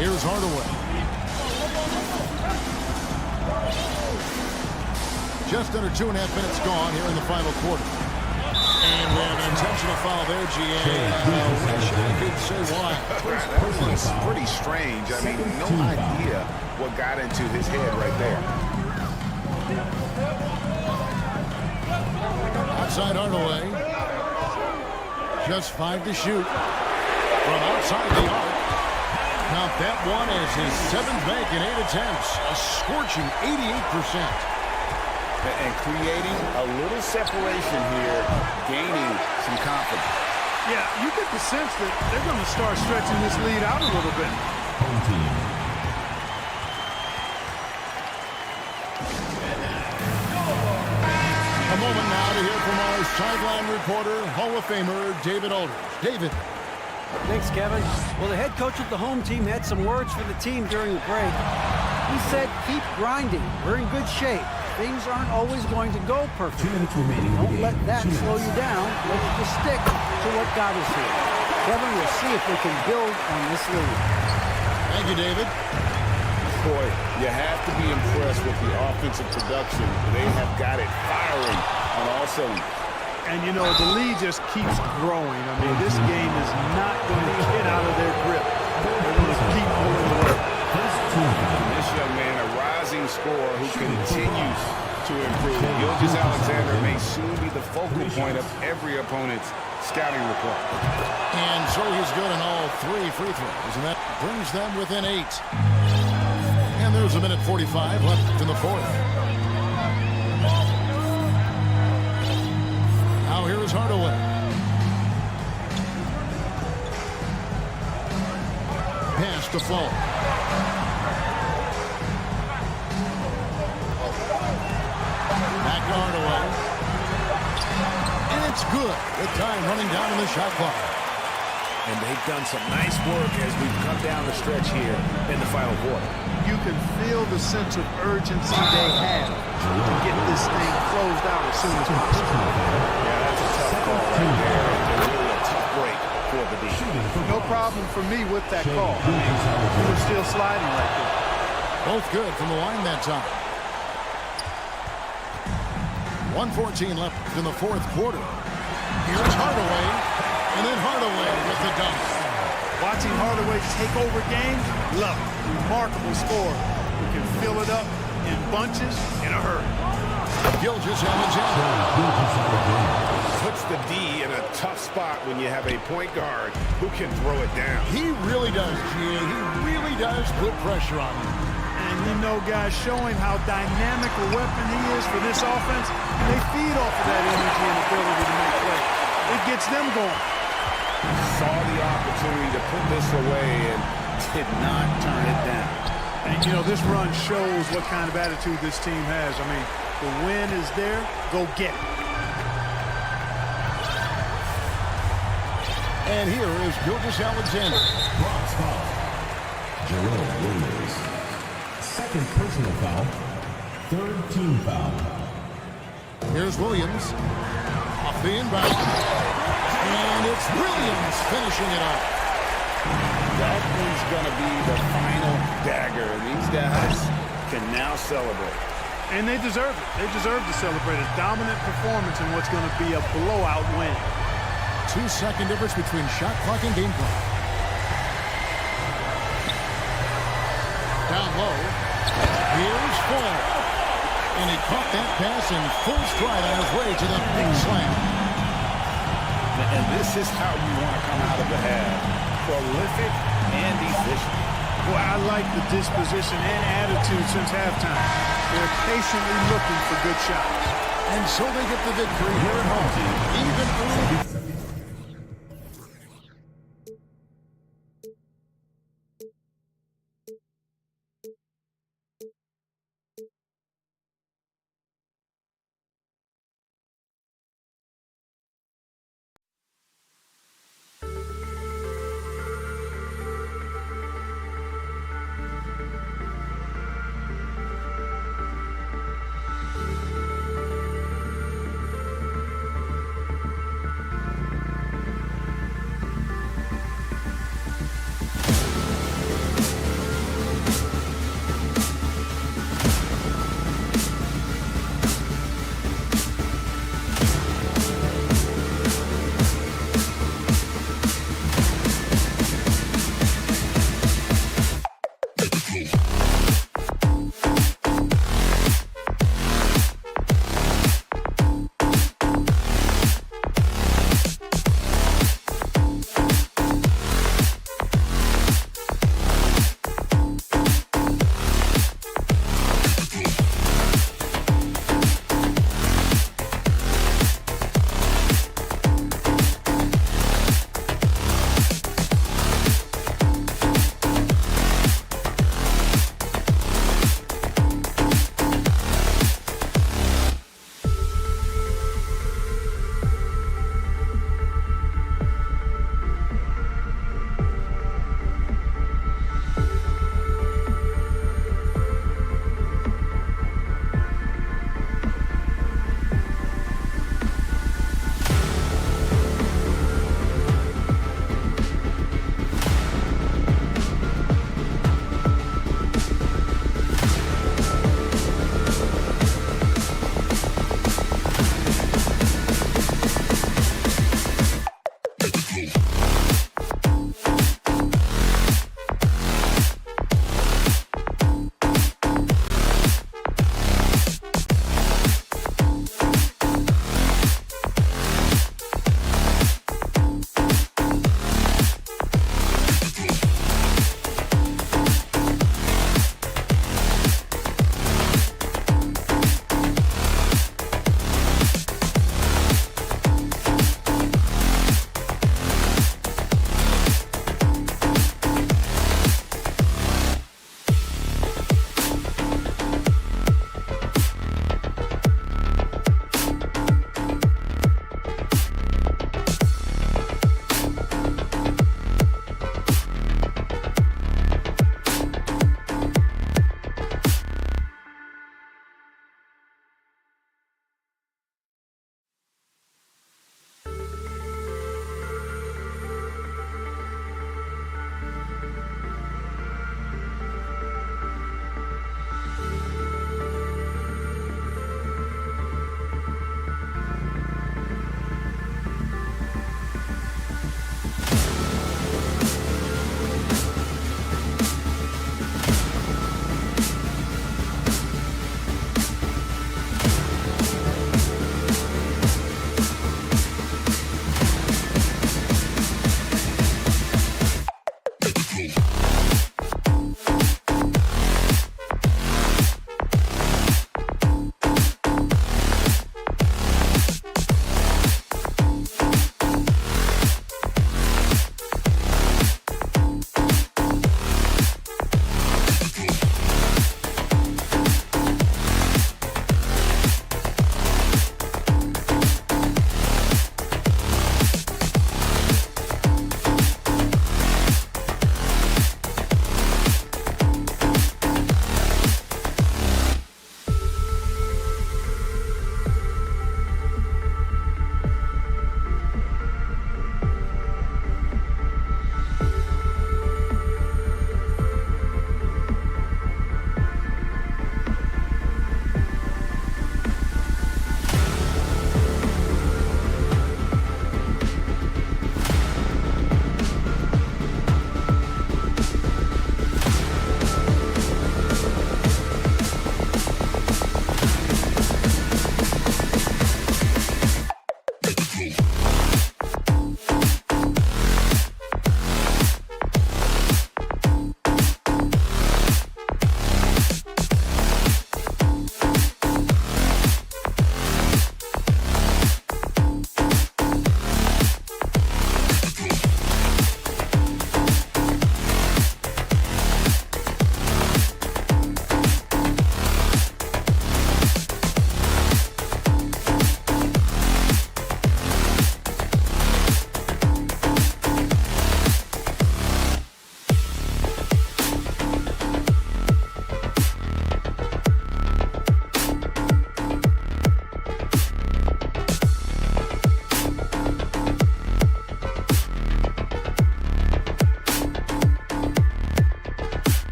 Here's Hardaway. Just under 2.5 minutes gone here in the final quarter. And we have an intentional foul there, GA. I wish I could say why. That was pretty strange. I mean, no idea what got into his head right there. Outside Hardaway. Just 5 to shoot. From outside the arc. Count that one as his 7th bank in 8 attempts. A scorching 88%. And creating a little separation here, gaining some confidence. Yeah, you get the sense that they're going to start stretching this lead out a little bit. Home team. A moment now to hear from our sideline reporter, Hall of Famer David Aldridge. David. Thanks, Kevin. Well, the head coach of the home team had some words for the team during the break. He said, keep grinding. We're in good shape. Things aren't always going to go perfectly. 2 minutes remaining. Don't let that slow you down. Let's just stick to what got us here. Kevin, we'll see if they can build on this lead. Thank you, David. Boy, you have to be impressed with the offensive production. They have got it firing on all cylinders. And, you know, the lead just keeps growing. I mean, this game is not going to get out of their grip. They're going to keep improved. Gilgeous-Alexander may soon be the focal point of every opponent's scouting report. And so he's good in all 3 free throws, and that brings them within 8. And there's a minute 45 left in the fourth. Now here is Hardaway. Pass to Fall. Back to Hardaway. And it's good with time running down in the shot clock. And they've done some nice work as we've come down the stretch here in the final quarter. You can feel the sense of urgency they have to get this thing closed out as soon as possible. Yeah, that's a tough call right there. And really a tough break for the defense. No problem for me with that call. We're still sliding right there. Both good from the line that time. 1:14 left in the fourth quarter. Here's Hardaway, and then Hardaway with the dunk. Watching Hardaway take over games, love it. Remarkable score. You can fill it up in bunches in a hurry. Gilgeous-Alexander Puts the D in a tough spot when you have a point guard who can throw it down. He really does, Gio. He really does put pressure on him. And you know, guys, showing how dynamic a weapon he is for this offense, they feed off of that energy and ability to make plays. It gets them going. Saw the opportunity to put this away and did not turn it down. And, you know, this run shows what kind of attitude this team has. I mean, the win is there. Go get it. And here is Gilgeous-Alexander. Bronze foul. Jerome Williams. Second personal foul. Third team foul. Here's Williams. Off the inbound. And it's Williams finishing it off. That one's going to be the final dagger. And these guys can now celebrate. And they deserve it. They deserve to celebrate a dominant performance in what's going to be a blowout win. 2-second difference between shot clock and game clock. Down low. Here's Fall. And he caught that pass in full stride on his way to the big slam. And this is how you want to come out of the half. Prolific and efficient. Boy, I like the disposition and attitude since halftime. They're patiently looking for good shots. And so they get the victory here at home. Even early.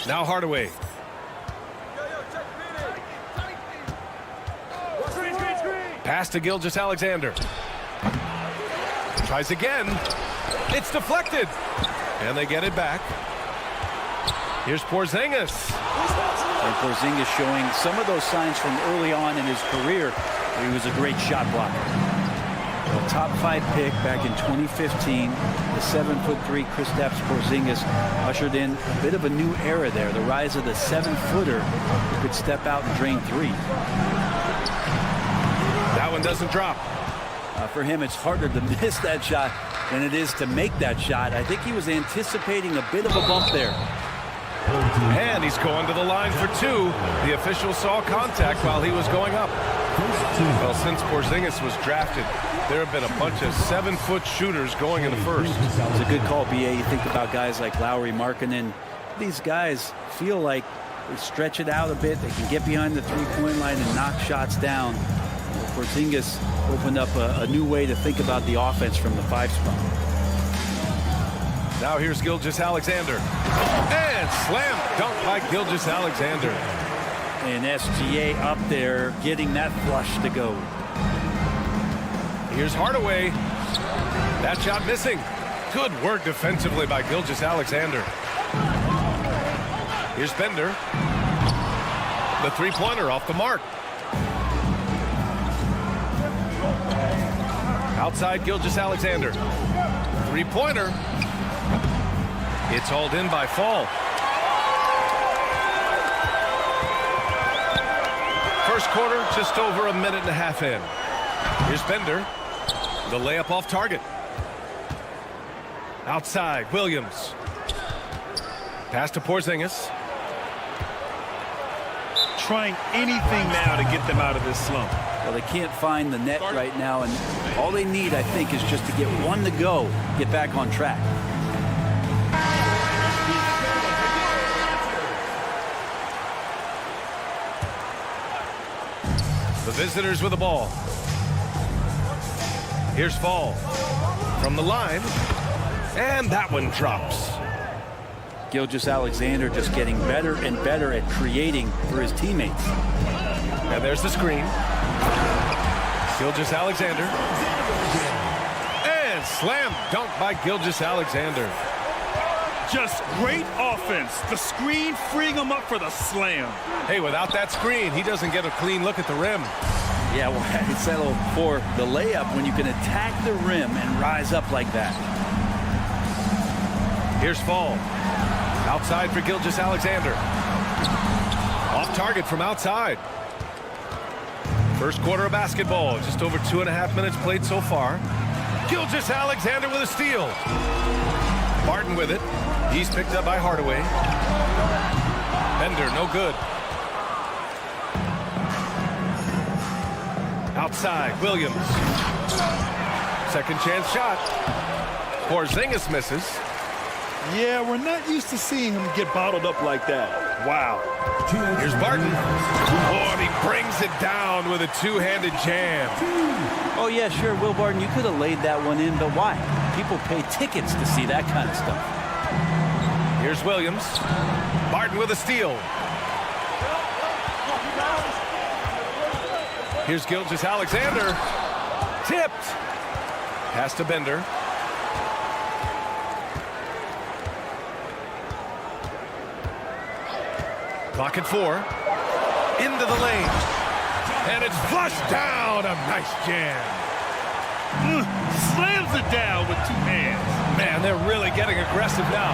Now Hardaway. Pass to Gilgeous-Alexander. Tries again. It's deflected. And they get it back. Here's Porzingis. And Porzingis showing some of those signs from early on in his career where he was a great shot blocker. A top 5 pick back in 2015. The 7'3" Kristaps Porzingis ushered in a bit of a new era there. The rise of the 7-footer who could step out and drain threes. That one doesn't drop. For him, it's harder to miss that shot than it is to make that shot. I think he was anticipating a bit of a bump there. And he's going to the line for 2. The official saw contact while he was going up. Well, since Porzingis was drafted, there have been a bunch of 7-foot shooters going in the first. It's a good call, BA. You think about guys like Lowry, Markkanen. These guys feel like they stretch it out a bit. They can get behind the three-point line and knock shots down. Porzingis opened up a new way to think about the offense from the 5 spot. Now here's Gilgeous-Alexander. And slam dunk by Gilgeous-Alexander. And SGA up there getting that flush to go. Here's Hardaway. That shot missing. Good work defensively by Gilgeous-Alexander. Here's Bender. The three-pointer off the mark. Outside Gilgeous-Alexander. Three-pointer. It's hauled in by Fall. First quarter, just over a minute and a half in. Here's Bender. The layup off target. Outside, Williams. Pass to Porzingis. Trying anything now to get them out of this slump. Well, they can't find the net right now, and all they need, I think, is just to get one to go, get back on track. The visitors with the ball. Here's Fall from the line, and that one drops. Gilgeous-Alexander just getting better and better at creating for his teammates. And there's the screen. Gilgeous-Alexander. And slam dunk by Gilgeous-Alexander. Just great offense. The screen freeing him up for the slam. Hey, without that screen, he doesn't get a clean look at the rim. Yeah, well, I settle for the layup when you can attack the rim and rise up like that. Here's Fall. Outside for Gilgeous-Alexander. Off target from outside. First quarter of basketball. Just over 2.5 minutes played so far. Gilgeous-Alexander with a steal. Barton with it. He's picked up by Hardaway. Bender, no good. Outside, Williams. Second chance shot. Porzingis misses. Yeah, we're not used to seeing him get bottled up like that. Wow. Here's Barton. Oh, and he brings it down with a two-handed jam. Oh, yeah, sure, Will Barton, you could have laid that one in, but why? People pay tickets to see that kind of stuff. Here's Williams. Barton with a steal. Here's Gilgeous-Alexander. Tipped. Pass to Bender. Clock at 4. Into into the lane. And it's flushed down. A nice jam. Slams it down with 2 hands. Man, they're really getting aggressive now.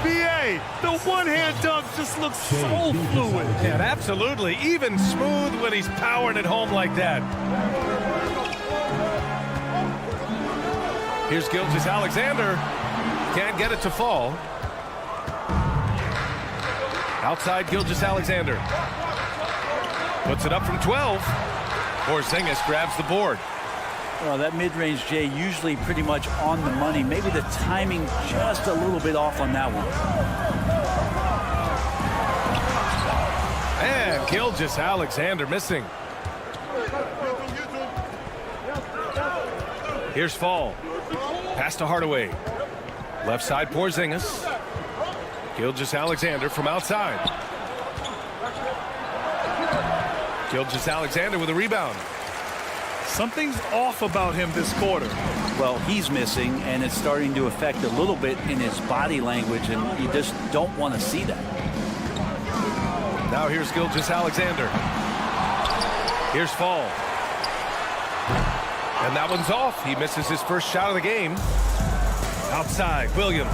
BA, the one-hand dunk just looks so fluid. Yeah, absolutely. Even smooth when he's powering it home like that. Here's Gilgeous-Alexander. Can't get it to fall. Outside Gilgeous-Alexander. Puts it up from 12. Porzingis grabs the board. Well, that mid-range, Jay, usually pretty much on the money. Maybe the timing just a little bit off on that one. And Gilgeous-Alexander missing. Here's Fall. Pass to Hardaway. Left side Porzingis. Gilgeous-Alexander from outside. Gilgeous-Alexander with a rebound. Something's off about him this quarter. Well, he's missing, and it's starting to affect a little bit in his body language, and you just don't want to see that. Now here's Gilgeous-Alexander. Here's Fall. And that one's off. He misses his first shot of the game. Outside, Williams.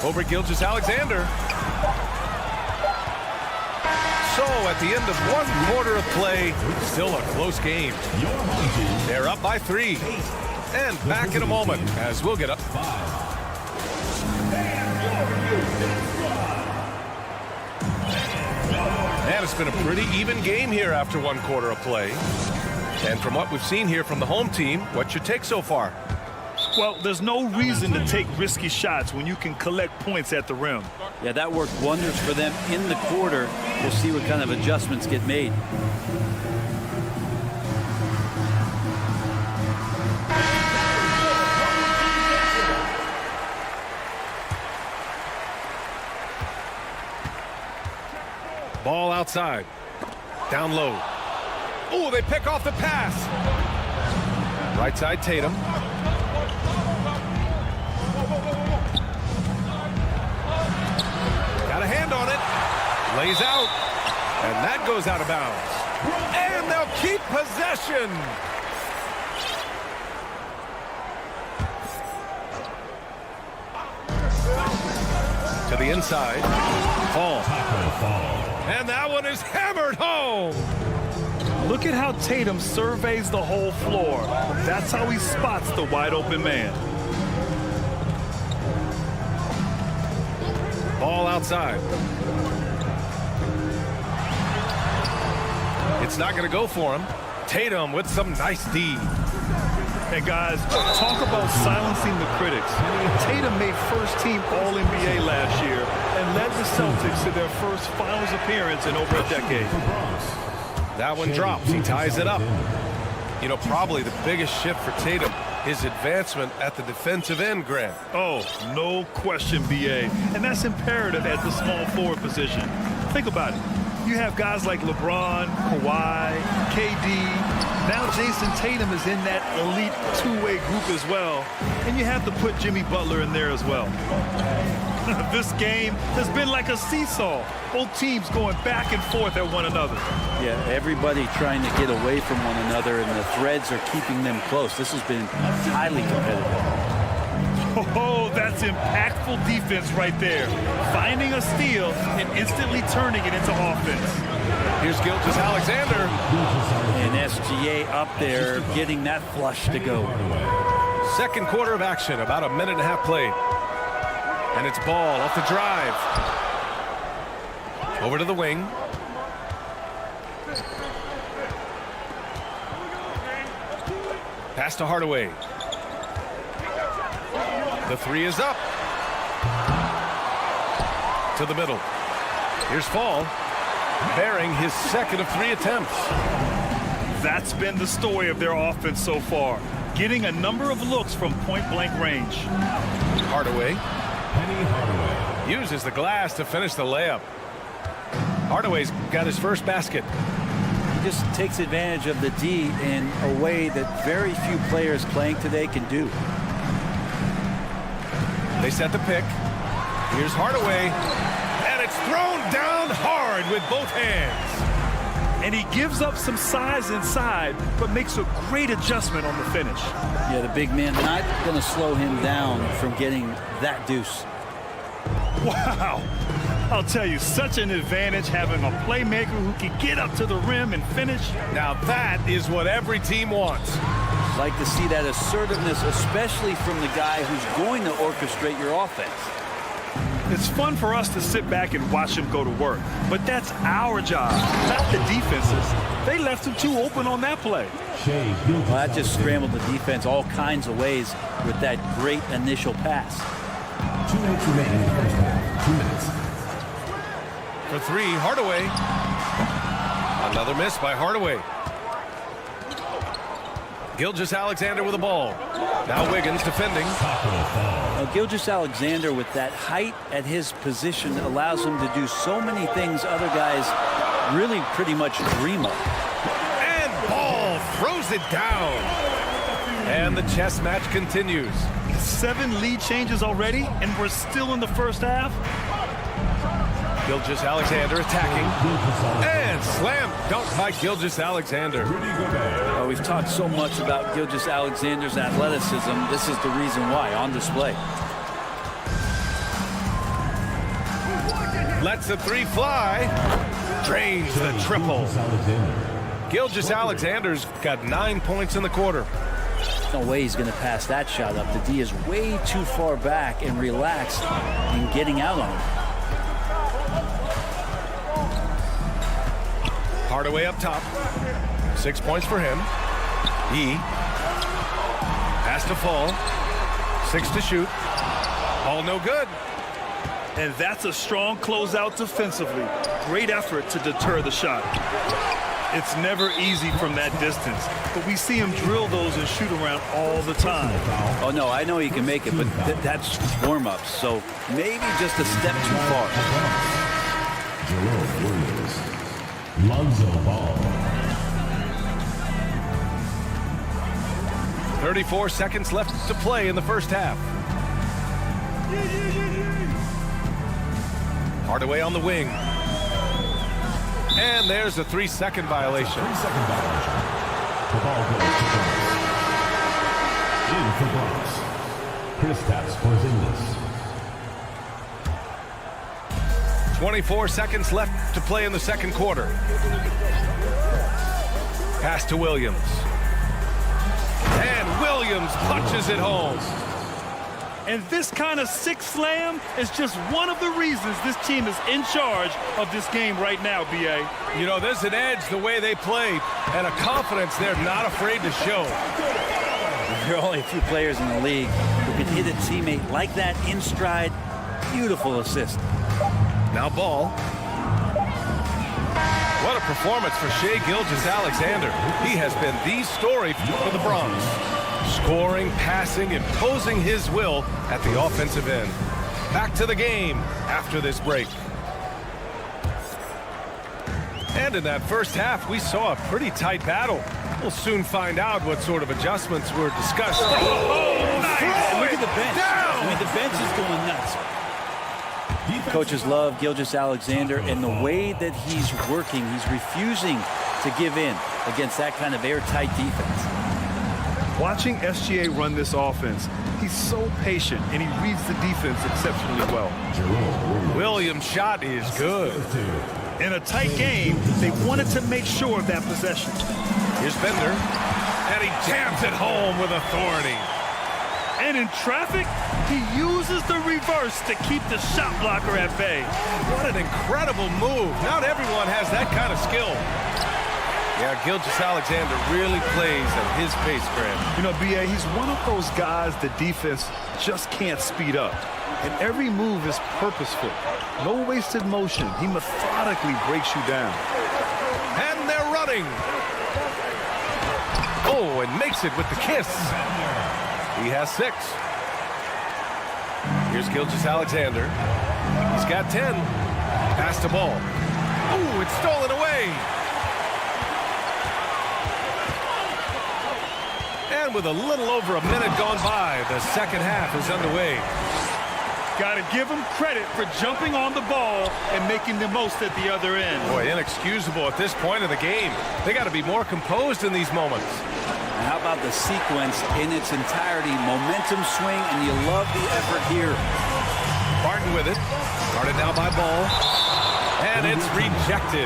Over Gilgeous-Alexander. So at the end of 1 quarter of play, still a close game. They're up by 3. And back in a moment as we'll get up. And it's been a pretty even game here after 1 quarter of play. And from what we've seen here from the home team, what's your take so far? Well, there's no reason to take risky shots when you can collect points at the rim. Yeah, that worked wonders for them in the quarter. We'll see what kind of adjustments get made. Ball outside. Down low. Oh, they pick off the pass. Right side Tatum. Got a hand on it. Lays out. And that goes out of bounds. And they'll keep possession. To the inside. Fall. And that one is hammered home. Look at how Tatum surveys the whole floor. That's how he spots the wide open man. Ball outside. It's not going to go for him. Tatum with some nice D. Hey, guys, talk about silencing the critics. Tatum made first-team All-NBA last year and led the Celtics to their first finals appearance in over a decade. That one drops. He ties it up. You know, probably the biggest shift for Tatum, his advancement at the defensive end, Grant. Oh, no question, BA. And that's imperative at the small forward position. Think about it. You have guys like LeBron, Kawhi, KD. Now Jason Tatum is in that elite two-way group as well. And you have to put Jimmy Butler in there as well. This game has been like a seesaw. Both teams going back and forth at one another. Yeah, everybody trying to get away from one another, and the threads are keeping them close. This has been highly competitive. Oh, that's impactful defense right there. Finding a steal and instantly turning it into offense. Here's Gilgeous-Alexander. And SGA up there getting that flush to go. Second quarter of action, about a minute and a half played. And it's Ball off the drive. Over to the wing. Pass to Hardaway. The three is up. To the middle. Here's Fall. Bearing his second of 3 attempts. That's been the story of their offense so far. Getting a number of looks from point-blank range. Hardaway. Uses the glass to finish the layup. Hardaway's got his first basket. He just takes advantage of the D in a way that very few players playing today can do. They set the pick. Here's Hardaway. And it's thrown down hard. hard with both hands. And he gives up some size inside, but makes a great adjustment on the finish. Yeah, the big man not going to slow him down from getting that deuce. Wow. I'll tell you, such an advantage having a playmaker who can get up to the rim and finish. Now that is what every team wants. Like to see that assertiveness, especially from the guy who's going to orchestrate your offense. It's fun for us to sit back and watch him go to work, but that's our job, not the defense's. They left him too open on that play. Well, that just scrambled the defense all kinds of ways with that great initial pass. 2 minutes remaining in the first half. 2 minutes. For three, Hardaway. Another miss by Hardaway. Gilgeous-Alexander with the ball. Now Wiggins defending. Now, Gilgeous-Alexander with that height at his position allows him to do so many things other guys really pretty much dream of. And Ball throws it down. And the chess match continues. 7 lead changes already, and we're still in the first half. Gilgeous-Alexander attacking. And slam dunk by Gilgeous-Alexander. We've talked so much about Gilgeous-Alexander's athleticism. This is the reason why, on display. Lets the three fly. Drains the triple. Gilgeous-Alexander's got 9 points in the quarter. No way he's going to pass that shot up. The D is way too far back and relaxed in getting out on him. Hardaway up top. 6 points for him. Pass to fall. 6 to shoot. All no good. And that's a strong closeout defensively. Great effort to deter the shot. It's never easy from that distance, but we see him drill those and shoot around all the time. Oh, no, I know he can make it, but that's warm-ups, so maybe just a step too far. Jerome Williams. Lonzo Ball. 34 seconds left to play in the first half. Hardaway on the wing. And there's a 3-second violation. 3-second violation. The ball goes to Bronx. In for Bronx. Kristaps Porzingis. 24 seconds left to play in the second quarter. Pass to Williams. And Williams punches it home. And this kind of sick slam is just one of the reasons this team is in charge of this game right now, B.A. You know, there's an edge the way they play and a confidence they're not afraid to show. There are only a few players in the league who can hit a teammate like that in stride. Beautiful assist. Now Ball. What a performance for Shai Gilgeous-Alexander. He has been the story for the Bronx. Scoring, passing, imposing his will at the offensive end. Back to the game after this break. And in that first half, we saw a pretty tight battle. We'll soon find out what sort of adjustments were discussed. Oh, nice. Look at the bench. I mean, the bench is going nuts. Coaches love Gilgeous-Alexander, and the way that he's working, he's refusing to give in against that kind of airtight defense. Watching SGA run this offense, he's so patient, and he reads the defense exceptionally well. Williams' shot is good. In a tight game, they wanted to make sure of that possession. Here's Bender, and he jams it home with authority. And in traffic, he uses the reverse to keep the shot blocker at bay. What an incredible move. Not everyone has that kind of skill. Yeah, Gilgeous-Alexander really plays at his pace, Graham. You know, B.A., he's one of those guys the defense just can't speed up. And every move is purposeful. No wasted motion. He methodically breaks you down. And they're running. Oh, and makes it with the kiss. He has 6. Here's Gilgeous-Alexander. He's got 10. Pass the ball. Oh, it's stolen away. And with a little over a minute gone by, the second half is underway. Got to give him credit for jumping on the ball and making the most at the other end. Boy, inexcusable at this point of the game. They got to be more composed in these moments. And how about the sequence in its entirety? Momentum swing, and you love the effort here. Barton with it. Guarded now by Ball. And it's rejected.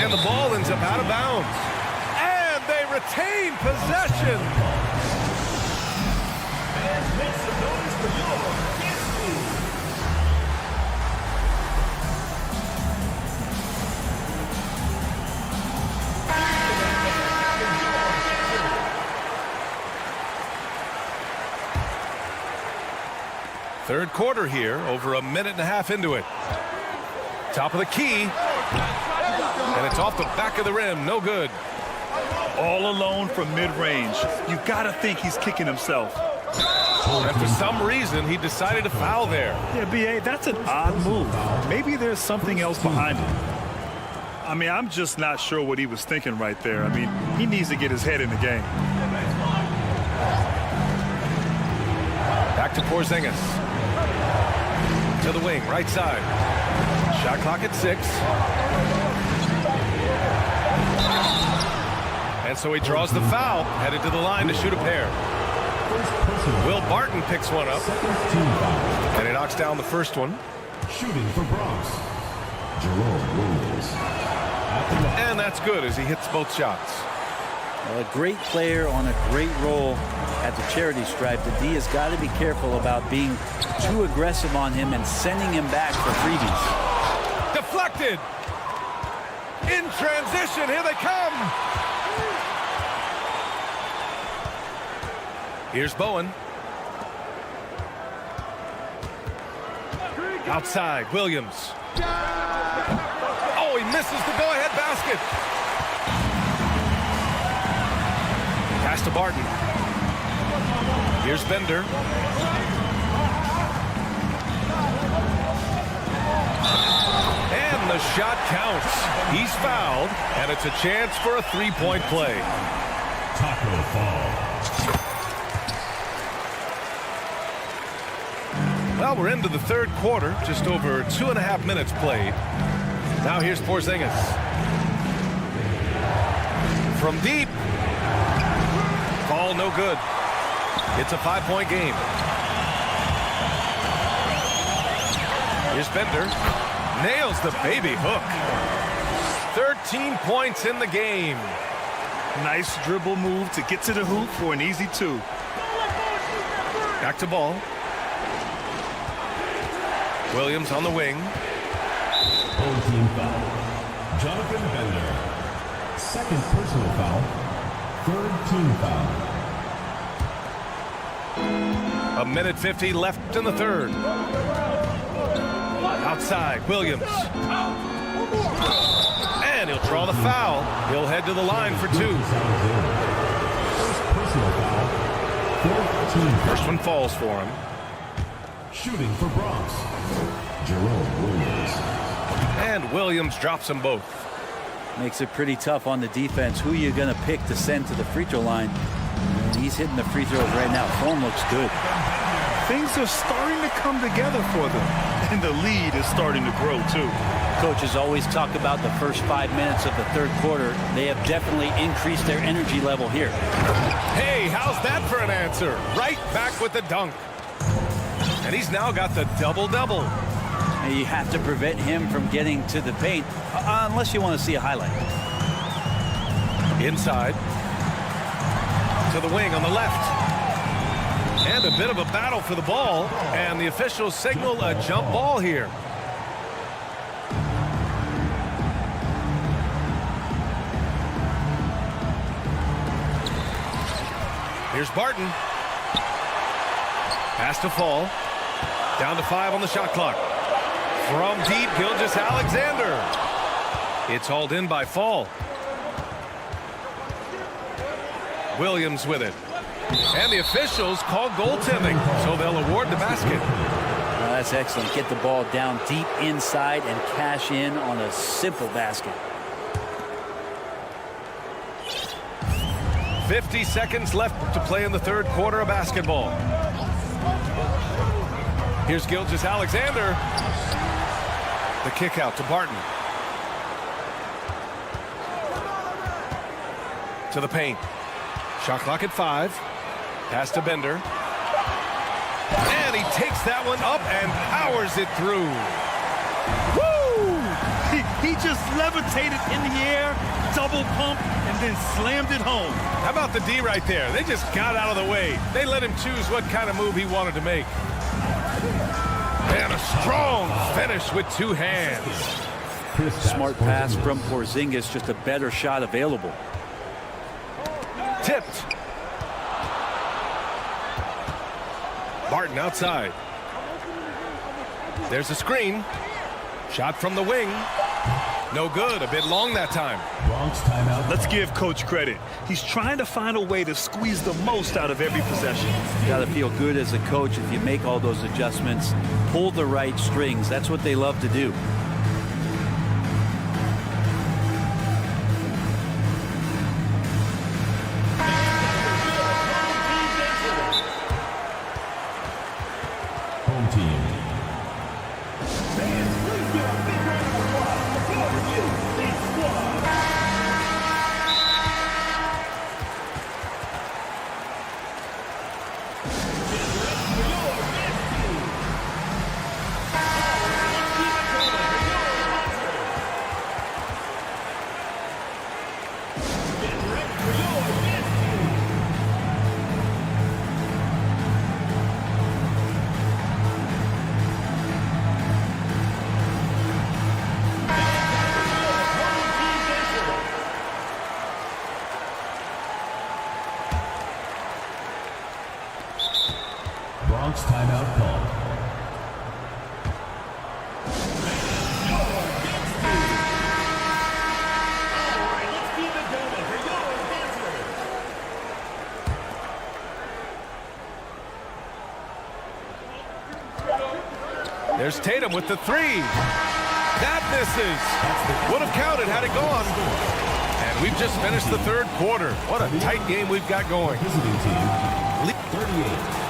And the ball ends up out of bounds. And they retain possession. And make some noise for your Third quarter here, over a minute and a half into it. Top of the key. And it's off the back of the rim. No good. All alone from mid-range. You got to think he's kicking himself. And for some reason, he decided to foul there. Yeah, B.A., that's an odd move. Maybe there's something else behind it. I mean, I'm just not sure what he was thinking right there. I mean, he needs to get his head in the game. Back to Porzingis. To the wing, right side. Shot clock at 6. And so he draws the foul, headed to the line to shoot a pair. Will Barton picks one up. And he knocks down the first one. Shooting for Bronx, Jerome Williams. And that's good as he hits both shots. Well, a great player on a great role at the charity stripe. The D has got to be careful about being too aggressive on him and sending him back for freebies. Deflected. In transition, here they come. Here's Bowen. Outside, Williams. Oh, he misses the go-ahead basket. Pass to Barton. Here's Bender. And the shot counts. He's fouled, and it's a chance for a three-point play. Taco Fall. Well, we're into the third quarter, just over 2.5 minutes played. Now here's Porzingis. From deep. Ball no good. It's a 5-point game. Here's Bender. Nails the baby hook. 13 points in the game. Nice dribble move to get to the hoop for an easy 2. Back to Ball. Williams on the wing. Home team foul. Jonathan Bender. Second personal foul. Third team foul. A minute 50 left in the third. Outside, Williams. And he'll draw the foul. He'll head to the line for 2. First personal foul. Fourth team foul. First one falls for him. Shooting for Bronx, Jerome Williams. And Williams drops them both. Makes it pretty tough on the defense. Who are you going to pick to send to the free throw line? And he's hitting the free throws right now. Form looks good. Things are starting to come together for them. And the lead is starting to grow, too. Coaches always talk about the first 5 minutes of the third quarter. They have definitely increased their energy level here. Hey, how's that for an answer? Right back with the dunk. And he's now got the double-double. And you have to prevent him from getting to the paint, unless you want to see a highlight. Inside. To the wing on the left. And a bit of a battle for the ball. And the officials signal a jump ball here. Here's Barton. Pass to Fall. Down to 5 on the shot clock. From deep, Gilgeous-Alexander. It's hauled in by Fall. Williams with it. And the officials call goaltending, so they'll award the basket. That's excellent. Get the ball down deep inside and cash in on a simple basket. 50 seconds left to play in the third quarter of basketball. Here's Gilgeous-Alexander. The kick out to Barton. To the paint. Shot clock at 5. Pass to Bender. And he takes that one up and powers it through. Woo! He just levitated in the air, double pump, and then slammed it home. How about the D right there? They just got out of the way. They let him choose what kind of move he wanted to make. And a strong finish with 2 hands. Smart pass from Porzingis, just a better shot available. Tipped. Barton outside. There's a screen. Shot from the wing. No good. A bit long that time. Bronx timeout. Let's give Coach credit. He's trying to find a way to squeeze the most out of every possession. You got to feel good as a coach if you make all those adjustments, pull the right strings. That's what they love to do. Home team. Bronx timeout called. There's Tatum with the 3. That misses. Would have counted had it gone. And we've just finished the 3rd quarter. What a tight game we've got going. Visiting team, 38.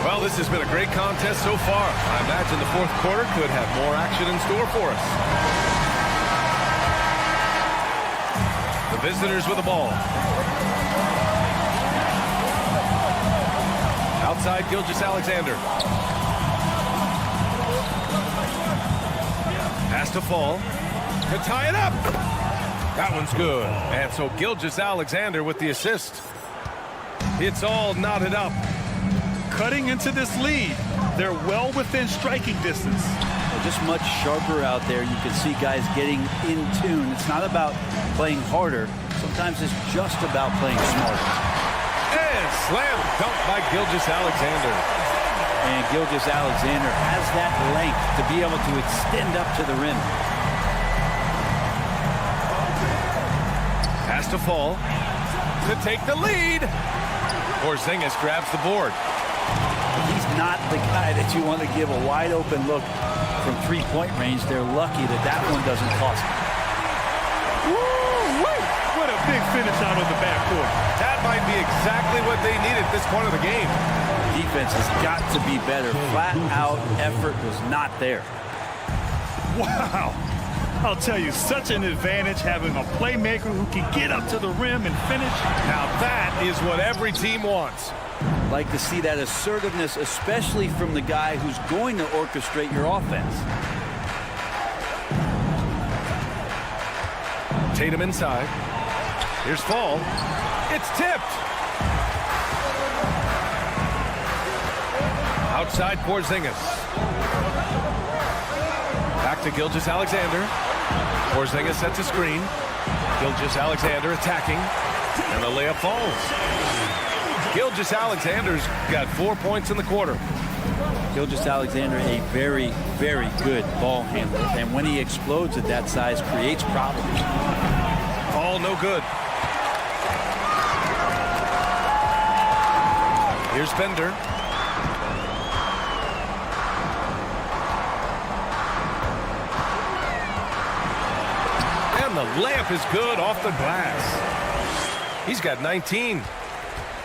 Well, this has been a great contest so far. I imagine the 4th quarter could have more action in store for us. The visitors with the ball. Outside, Gilgeous-Alexander. Has to fall. To tie it up. That one's good. And so Gilgeous-Alexander with the assist. It's all knotted up. Cutting into this lead. They're well within striking distance. They're just much sharper out there. You can see guys getting in tune. It's not about playing harder. Sometimes it's just about playing smarter. And slam dunk by Gilgeous-Alexander. And Gilgeous-Alexander has that length to be able to extend up to the rim. Has to fall to take the lead. Porzingis grabs the board. He's not the guy that you want to give a wide open look from 3-point range. They're lucky that that one doesn't cost them. Woo-wee! What a big finish out of the backcourt. That might be exactly what they need at this point of the game. Defense has got to be better. Flat out effort was not there. Wow. I'll tell you, such an advantage having a playmaker who can get up to the rim and finish. Now that is what every team wants. Like to see that assertiveness, especially from the guy who's going to orchestrate your offense. Tatum inside. Here's Fall. It's tipped. Outside Porzingis. Back to Gilgeous-Alexander. Porzingis sets a screen. Gilgeous-Alexander attacking. And the layup falls. Gilgeous-Alexander's got 4 points in the quarter. Gilgeous-Alexander, a very, very good ball handler. And when he explodes at that size, creates problems. All no good. Here's Bender. And the layup is good off the glass. He's got 19.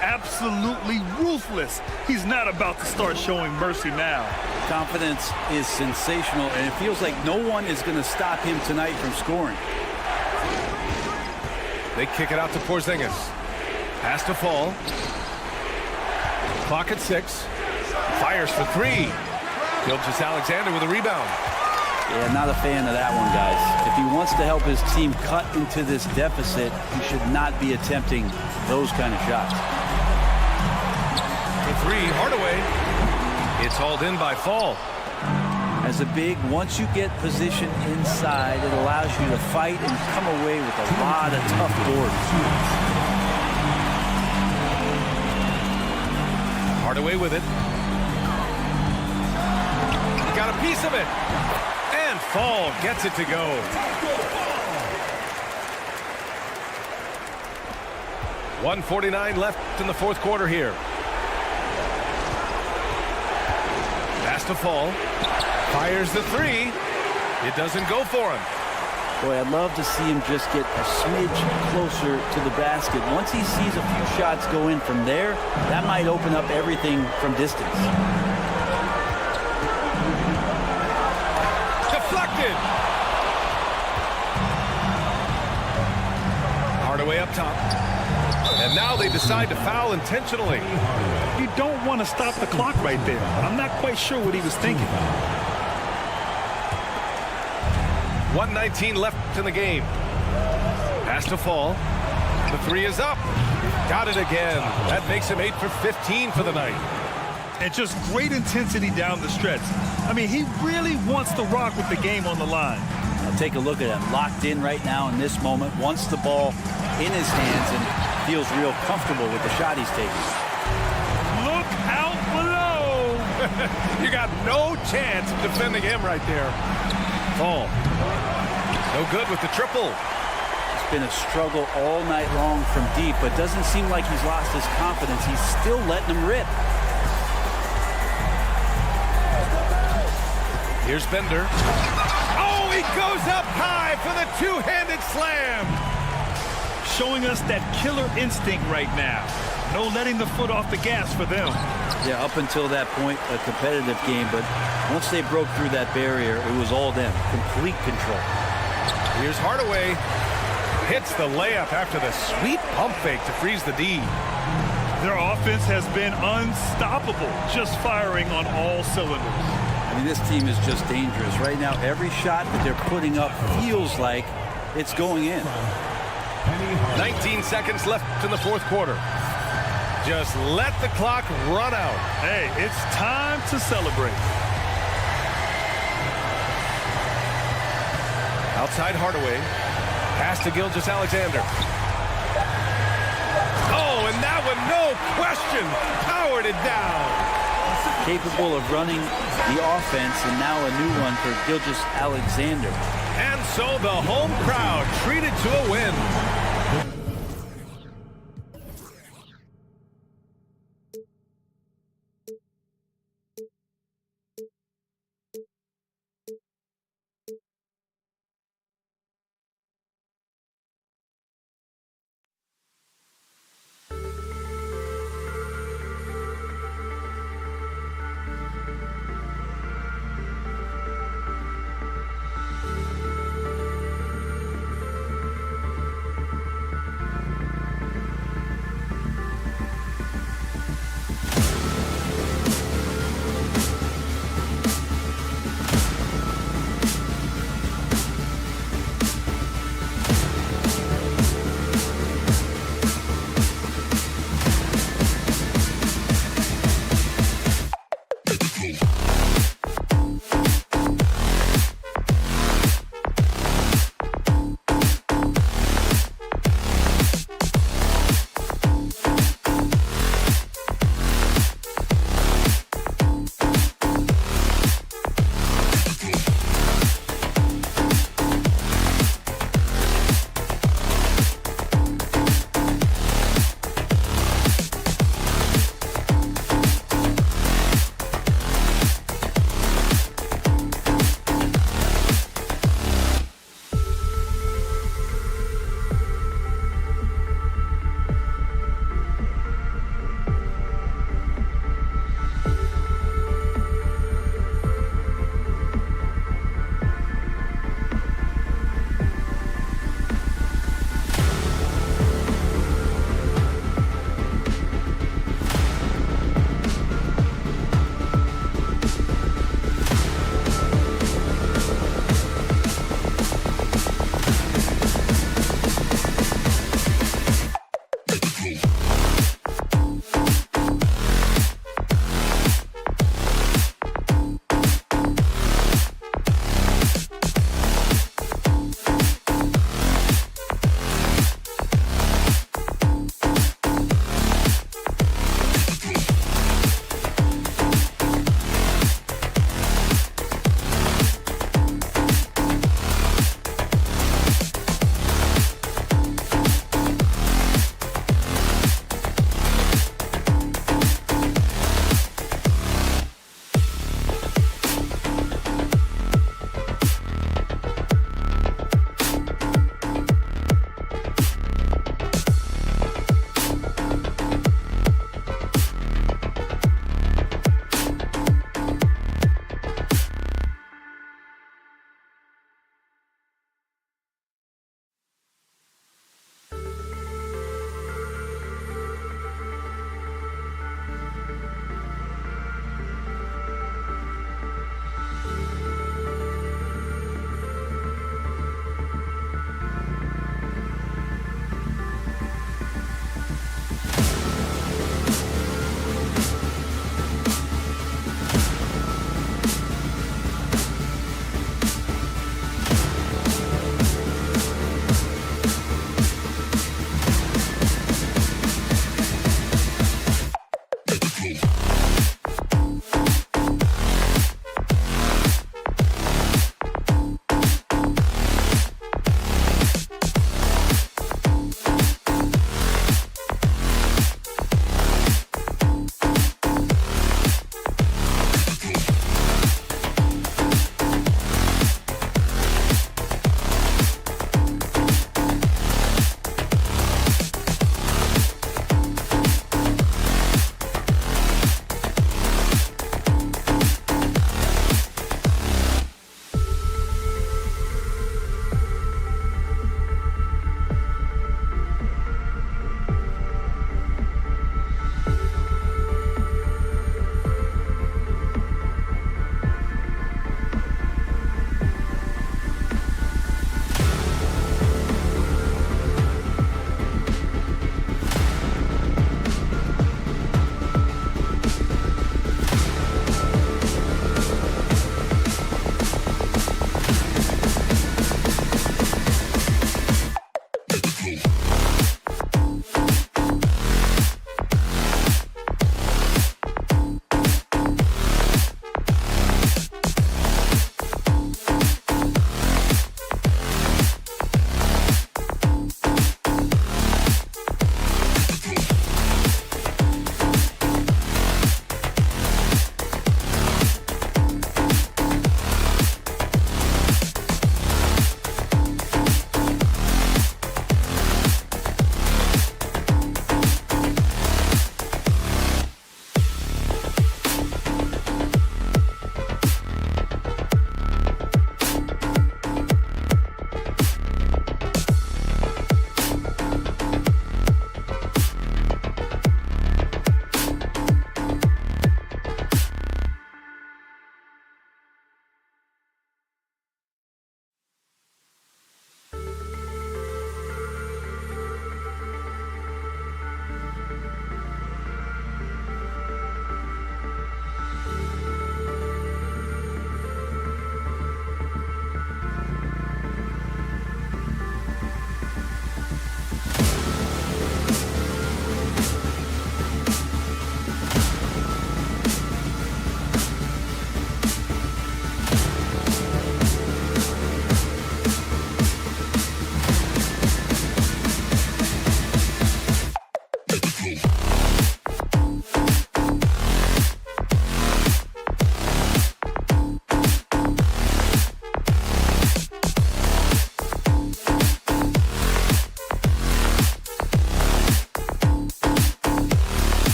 absolutely ruthless. He's not about to start showing mercy now. Confidence is sensational, and it feels like no one is going to stop him tonight from scoring. They kick it out to Porzingis. Has to fall. Clock at 6. Fires for 3. Gilgeous-Alexander with a rebound. Yeah, not a fan of that one, guys. If he wants to help his team cut into this deficit, he should not be attempting those kind of shots. For 3, Hardaway. It's hauled in by Fall. As a big, once you get position inside, it allows you to fight and come away with a lot of tough boards. Hardaway with it. He got a piece of it. And Fall gets it to go. .149 left in the fourth quarter here. Pass to Fall. Fires the 3. It doesn't go for him. Boy, I'd love to see him just get a smidge closer to the basket. Once he sees a few shots go in from there, that might open up everything from distance. Deflected. Hardaway up top. And now they decide to foul intentionally. You don't want to stop the clock right there. I'm not quite sure what he was thinking. 1:19 left in the game. Pass to Fall. The 3 is up. Got it again. That makes him 8 for 15 for the night. And just great intensity down the stretch. I mean, he really wants to rock with the game on the line. Now take a look at him. Locked in right now in this moment. Wants the ball in his hands and feels real comfortable with the shot he's taking. Look out below. You got no chance of defending him right there. Fall. No good with the triple. It's been a struggle all night long from deep, but doesn't seem like he's lost his confidence. He's still letting him rip. Here's Bender. Oh, he goes up high for the two-handed slam. Showing us that killer instinct right now. No letting the foot off the gas for them. Yeah, up until that point, a competitive game, but once they broke through that barrier, it was all them. Complete control. Here's Hardaway. Hits the layup after the sweet pump fake to freeze the D. Their offense has been unstoppable, just firing on all cylinders. I mean, this team is just dangerous. Right now, every shot that they're putting up feels like it's going in. 19 seconds left in the fourth quarter. Just let the clock run out. Hey, it's time to celebrate. Outside Hardaway. Pass to Gilgeous-Alexander. Oh, and that one, no question, powered it down. Capable of running the offense, and now a new one for Gilgeous-Alexander. And so the home crowd treated to a win.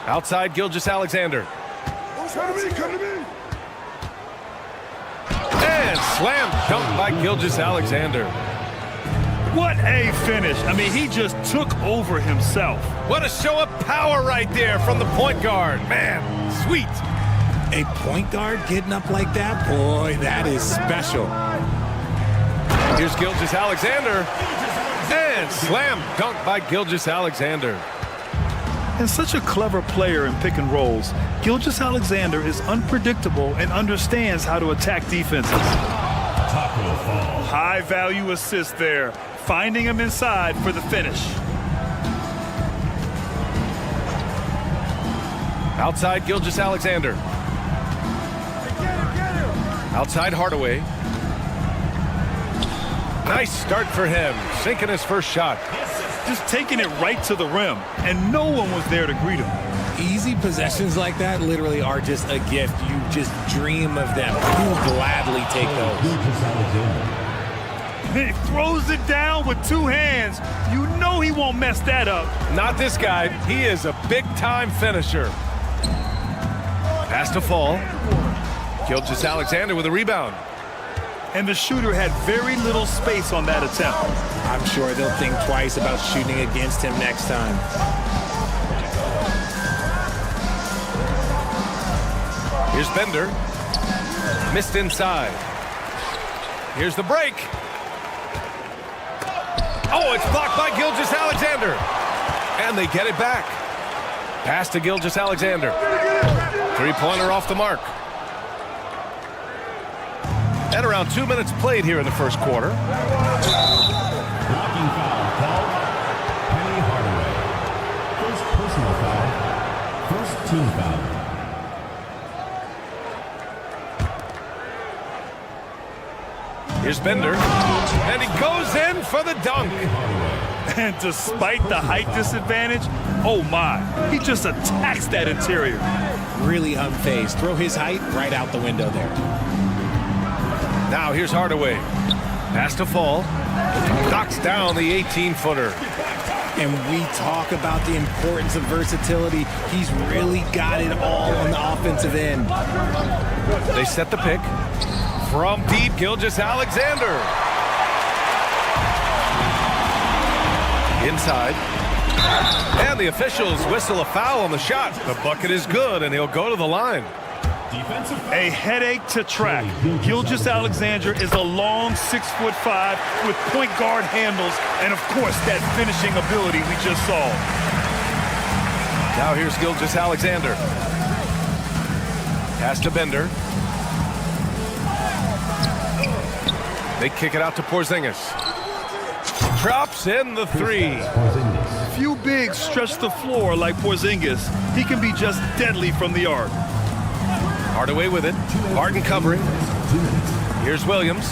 Outside Gilgeous-Alexander. Come to me, come to me. And slam dunk by Gilgeous-Alexander. What a finish. I mean, he just took over himself. What a show of power right there from the point guard. Man, sweet. A point guard getting up like that? Boy, that is special. Here's Gilgeous-Alexander. And slam dunk by Gilgeous-Alexander. And such a clever player in pick and rolls, Gilgeous-Alexander is unpredictable and understands how to attack defenses. High value assist there, finding him inside for the finish. Outside Gilgeous-Alexander. Outside Hardaway. Nice start for him, sinking his first shot. Just taking it right to the rim, and no one was there to greet him. Easy possessions like that literally are just a gift. You just dream of them. You will gladly take those. He throws it down with two hands. You know he won't mess that up. Not this guy. He is a big-time finisher. Pass to fall. Gilgeous-Alexander with a rebound. And the shooter had very little space on that attempt. I'm sure they'll think twice about shooting against him next time. Here's Bender. Missed inside. Here's the break. Oh, it's blocked by Gilgeous-Alexander. And they get it back. Pass to Gilgeous-Alexander. Three-pointer off the mark. And around 2 minutes played here in the first quarter. Blocking foul called. Penny Hardaway. First personal foul. First team foul. Here's Bender. And he goes in for the dunk. And despite the height disadvantage, oh my, he just attacks that interior. Really unfazed. Throw his height right out the window there. Now here's Hardaway. Pass to fall. Knocks down the 18-footer. And we talk about the importance of versatility. He's really got it all on the offensive end. They set the pick. From deep, Gilgeous-Alexander. Inside. And the officials whistle a foul on the shot. The bucket is good, and he'll go to the line. A headache to track. Gilgeous-Alexander is a long 6'5" with point guard handles and, of course, that finishing ability we just saw. Now here's Gilgeous-Alexander. Pass to Bender. They kick it out to Porzingis. Drops in the three. Few bigs stretch the floor like Porzingis. He can be just deadly from the arc. Hardaway with it. Harden covering. Here's Williams.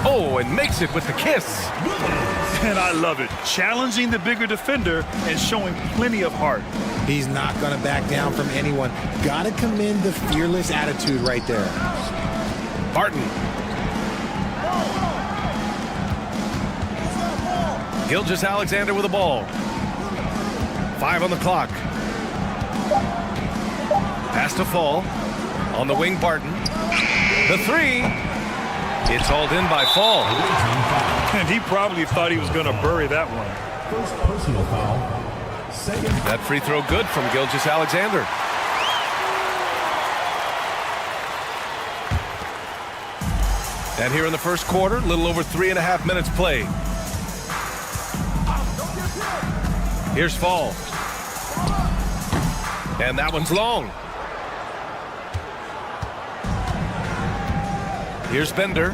Oh, and makes it with the kiss. And I love it. Challenging the bigger defender and showing plenty of heart. He's not going to back down from anyone. Got to commend the fearless attitude right there. Barton. Gilgeous-Alexander with the ball. 5 on the clock. Pass to Fall. On the wing, Barton. The 3. It's hauled in by Fall. And he probably thought he was going to bury that one. First personal foul. Second. That free throw good from Gilgeous-Alexander. And here in the first quarter, a little over 3.5 minutes played. Here's Fall. And that one's long. Here's Bender.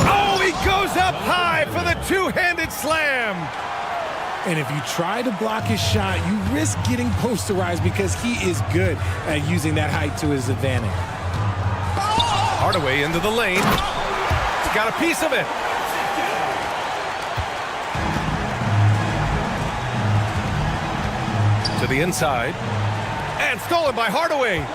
Oh, he goes up high for the two-handed slam. And if you try to block his shot, you risk getting posterized because he is good at using that height to his advantage. Hardaway into the lane. He's got a piece of it. To the inside. And stolen by Hardaway.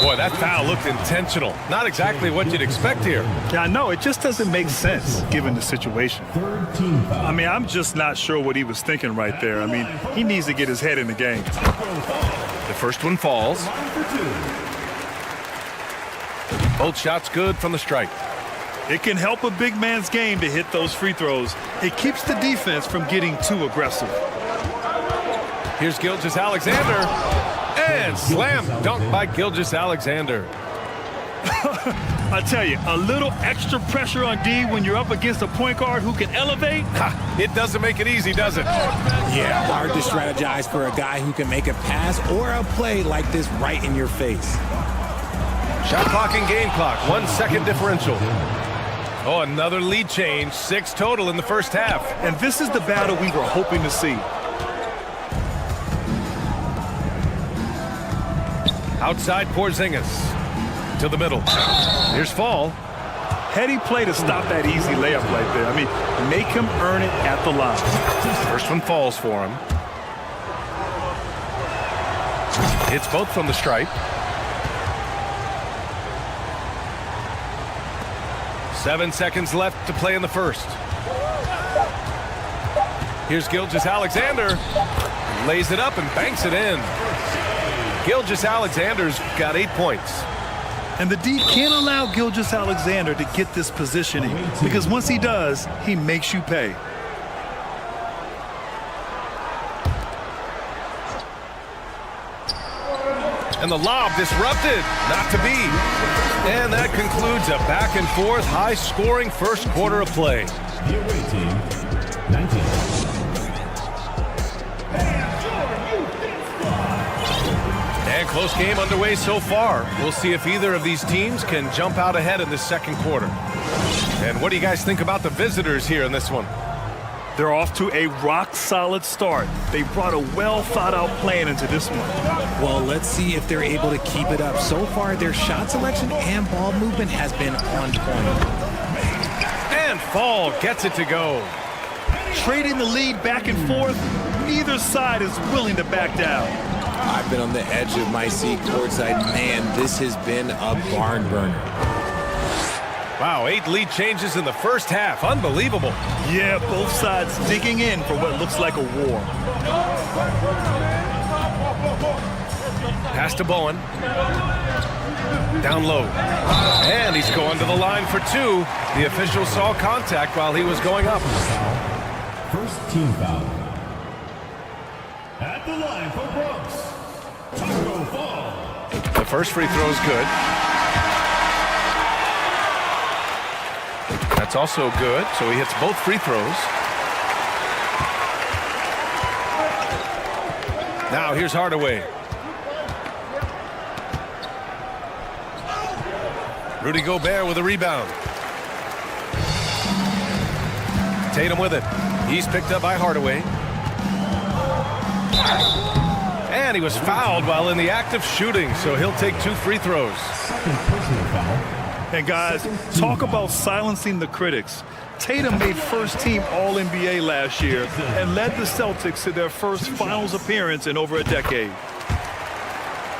Boy, that foul looked intentional. Not exactly what you'd expect here. Yeah, I know. It just doesn't make sense given the situation. Third team foul. I mean, I'm just not sure what he was thinking right there. I mean, he needs to get his head in the game. The first one falls. Both shots good from the stripe. It can help a big man's game to hit those free throws. It keeps the defense from getting too aggressive. Here's Gilgeous-Alexander. And slam dunk by Gilgeous-Alexander. I tell you, a little extra pressure on D when you're up against a point guard who can elevate. It doesn't make it easy, does it? Yeah, hard to strategize for a guy who can make a pass or a play like this right in your face. Shot clock and game clock, 1 second differential. Oh, another lead change, 6 total in the first half. And this is the battle we were hoping to see. Outside Porzingis to the middle. Here's Fall. Heady play to stop that easy layup right there. I mean, make him earn it at the line. First one falls for him. It's both from the stripe. 7 seconds left to play in the first. Here's Gilgeous-Alexander. Lays it up and banks it in. Gilgeous-Alexander's got 8 points. And the D can't allow Gilgeous-Alexander to get this positioning because once he does, he makes you pay. And the lob disrupted, not to be. And that concludes a back-and-forth, high-scoring first quarter of play. The away team, 19. And close game underway so far. We'll see if either of these teams can jump out ahead in this second quarter. And what do you guys think about the visitors here in this one? They're off to a rock-solid start. They brought a well-thought-out plan into this one. Well, let's see if they're able to keep it up. So far, their shot selection and ball movement has been on point. And Fall gets it to go. Trading the lead back and forth, neither side is willing to back down. I've been on the edge of my seat courtside. Man, this has been a barn burner. Wow, 8 lead changes in the first half. Unbelievable. Yeah, both sides digging in for what looks like a war. Pass to Bowen. Down low. And he's going to the line for 2. The official saw contact while he was going up. First team foul. At the line for Bronx, Taco Fall. The first free throw is good. That's also good, so he hits both free throws. Now here's Hardaway. Rudy Gobert with a rebound. Tatum with it. He's picked up by Hardaway. And he was fouled while in the act of shooting, so he'll take 2 free throws. Second personal foul. And guys, talk about silencing the critics. Tatum made first-team All-NBA last year and led the Celtics to their first finals appearance in over a decade.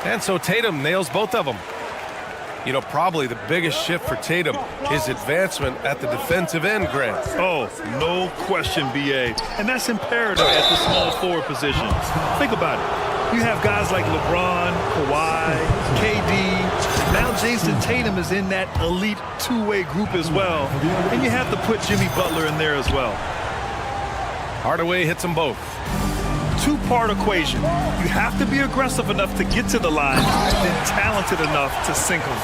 And so Tatum nails both of them. You know, probably the biggest shift for Tatum, his advancement at the defensive end, Grant. Oh, no question, B.A. And that's imperative at the small forward position. Think about it. You have guys like LeBron, Kawhi, KD. Now Jason Tatum is in that elite two-way group as well. And you have to put Jimmy Butler in there as well. Hardaway hits them both. Two-part equation. You have to be aggressive enough to get to the line, then talented enough to sink them.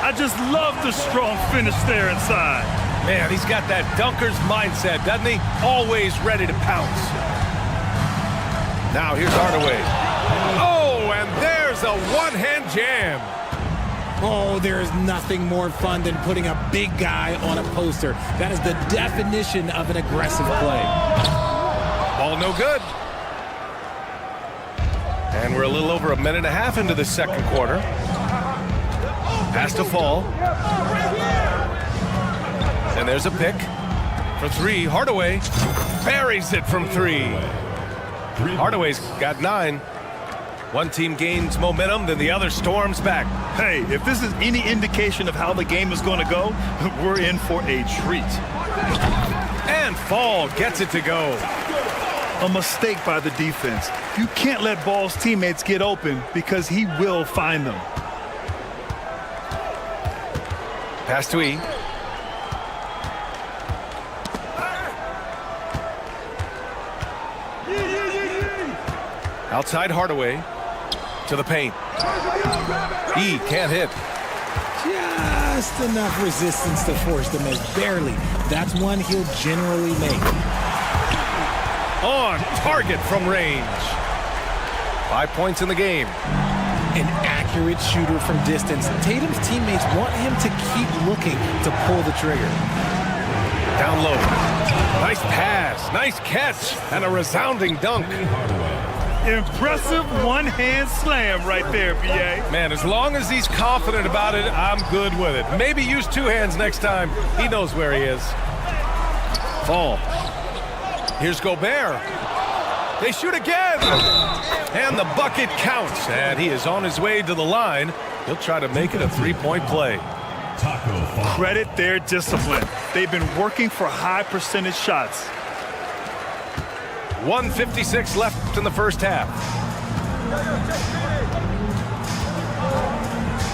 I just love the strong finish there inside. Man, he's got that dunker's mindset, doesn't he? Always ready to pounce. Now here's Hardaway. Oh, and there's a one-hand jam. Oh, there is nothing more fun than putting a big guy on a poster. That is the definition of an aggressive play. Ball no good. And we're a little over a minute and a half into the second quarter. Pass to Fall. And there's a pick for 3. Hardaway buries it from 3. Hardaway's got 9. One team gains momentum, then the other storms back. Hey, if this is any indication of how the game is going to go, we're in for a treat. And Fall gets it to go. A mistake by the defense. You can't let Ball's teammates get open because he will find them. Pass to E. Outside Hardaway to the paint. E can't hit. Just enough resistance to force the miss. Barely. That's one he'll generally make. On target from range. 5 points in the game. An accurate shooter from distance. Tatum's teammates want him to keep looking to pull the trigger. Down low. Nice pass. Nice catch. And a resounding dunk. Impressive one-hand slam right there, B.A. Man, as long as he's confident about it, I'm good with it. Maybe use 2 hands next time. He knows where he is. Fall. Here's Gobert. They shoot again. And the bucket counts. And he is on his way to the line. He'll try to make it a 3-point play. Credit their discipline. They've been working for high percentage shots. 1:56 left in the first half.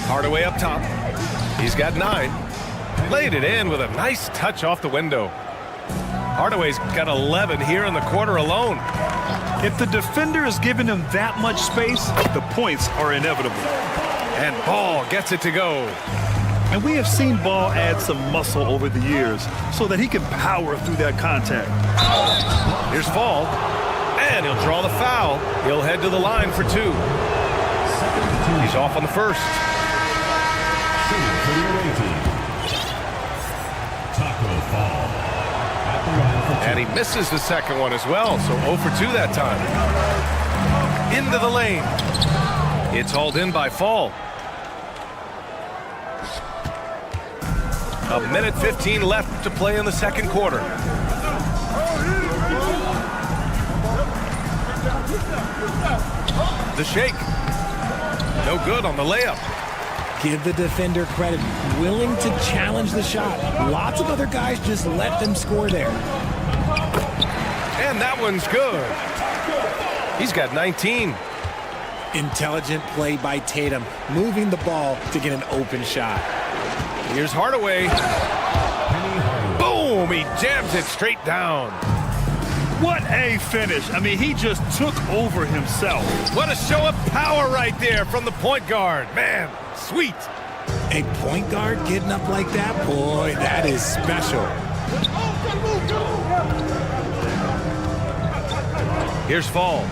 Hardaway up top. He's got 9. Laid it in with a nice touch off the window. Hardaway's got 11 here in the quarter alone. If the defender is giving him that much space, the points are inevitable. And Ball gets it to go. And we have seen Ball add some muscle over the years so that he can power through that contact. Here's Fall. And he'll draw the foul. He'll head to the line for 2. He's off on the first. And he misses the second one as well, so 0 for 2 that time. Into the lane. It's hauled in by Fall. 1:15 left to play in the second quarter. The shake. No good on the layup. Give the defender credit. Willing to challenge the shot. Lots of other guys just let them score there. And that one's good. He's got 19. Intelligent play by Tatum, moving the ball to get an open shot. Here's Hardaway. Boom! He jams it straight down. What a finish. I mean, he just took over himself. What a show of power right there from the point guard. Man, sweet. A point guard getting up like that? Boy, that is special. Here's Fall.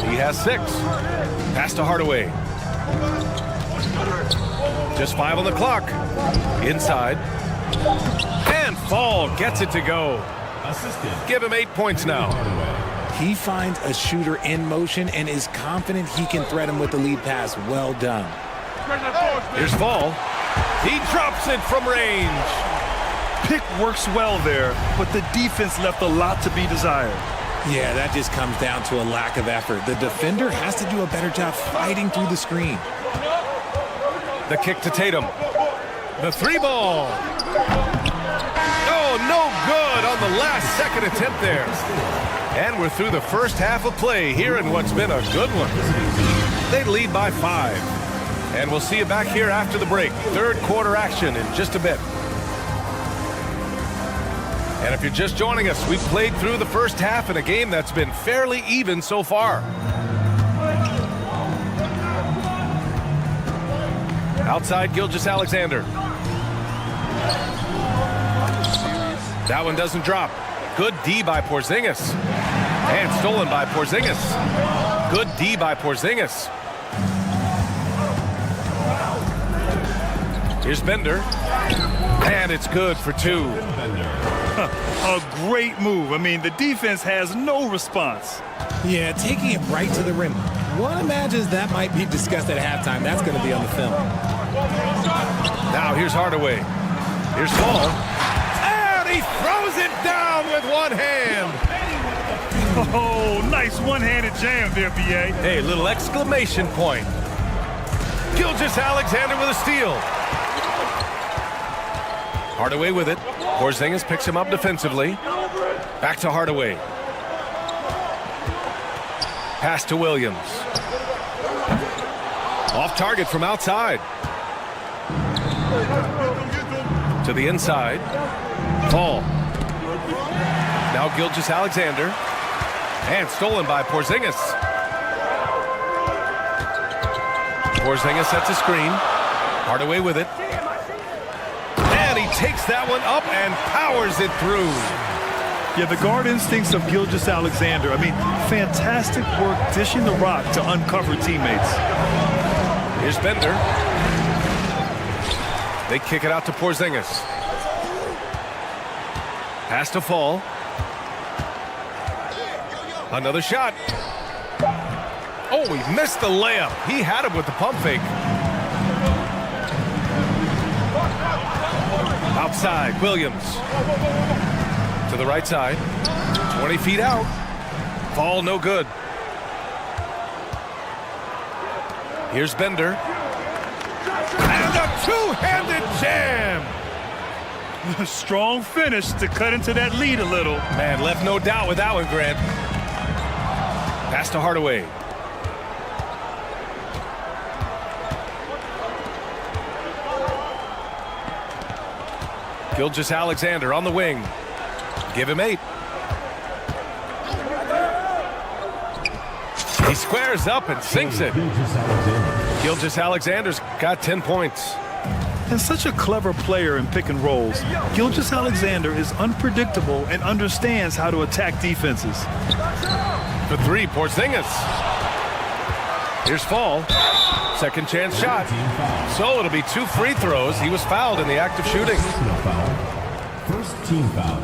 He has 6. Pass to Hardaway. Just 5 on the clock. Inside. And Fall gets it to go. Give him 8 points now. He finds a shooter in motion and is confident he can threat him with the lead pass. Well done. Here's Fall. He drops it from range. Pick works well there, but the defense left a lot to be desired. Yeah, that just comes down to a lack of effort. The defender has to do a better job fighting through the screen. The kick to Tatum. The three ball. Oh, no good on the last second attempt there. And we're through the first half of play here in what's been a good one. They lead by 5. And we'll see you back here after the break. Third quarter action in just a bit. And if you're just joining us, we've played through the first half in a game that's been fairly even so far. Outside, Gilgeous-Alexander. That one doesn't drop. Good D by Porzingis. And stolen by Porzingis. Good D by Porzingis. Here's Bender. And it's good for 2. A great move. I mean, the defense has no response. Yeah, taking it right to the rim. One imagines that might be discussed at halftime. That's going to be on the film. Now here's Hardaway. Here's Fall. And he throws it down with one hand. Oh, nice one-handed jam there, B.A. Hey, little exclamation point. Gilgeous-Alexander with a steal. Hardaway with it. Porzingis picks him up defensively. Back to Hardaway. Pass to Williams. Off target from outside. To the inside. Fall. Now Gilgeous-Alexander. And stolen by Porzingis. Porzingis sets a screen. Hardaway with it. And he takes that one up and powers it through. Yeah, the guard instincts of Gilgeous-Alexander. I mean, fantastic work dishing the rock to uncover teammates. Here's Bender. They kick it out to Porzingis. Pass to Fall. Another shot. Oh, he missed the layup. He had him with the pump fake. Outside, Williams. To the right side. 20 feet out. Fall no good. Here's Bender. And a two-handed jam. Strong finish to cut into that lead a little. Man, left no doubt with that one, Grant. Pass to Hardaway. Gilgeous-Alexander on the wing. Give him 8. He squares up and sinks it. Gilgeous-Alexander's got 10 points. And such a clever player in pick and rolls. Gilgeous-Alexander is unpredictable and understands how to attack defenses. For 3, Porzingis. Here's Fall. Second chance shot. So it'll be 2 free throws. He was fouled in the act of shooting. First team foul.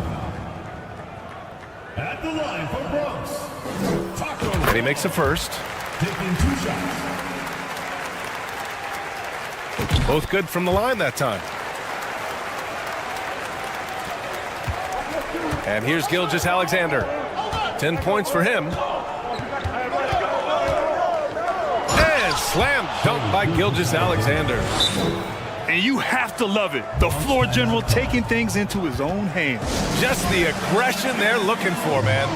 At the line for Bronx. Taco. And he makes the first. Taking 2 shots. Both good from the line that time. And here's Gilgeous-Alexander. 10 points for him. And slam dunk by Gilgeous-Alexander. And you have to love it. The floor general taking things into his own hands. Just the aggression they're looking for, man.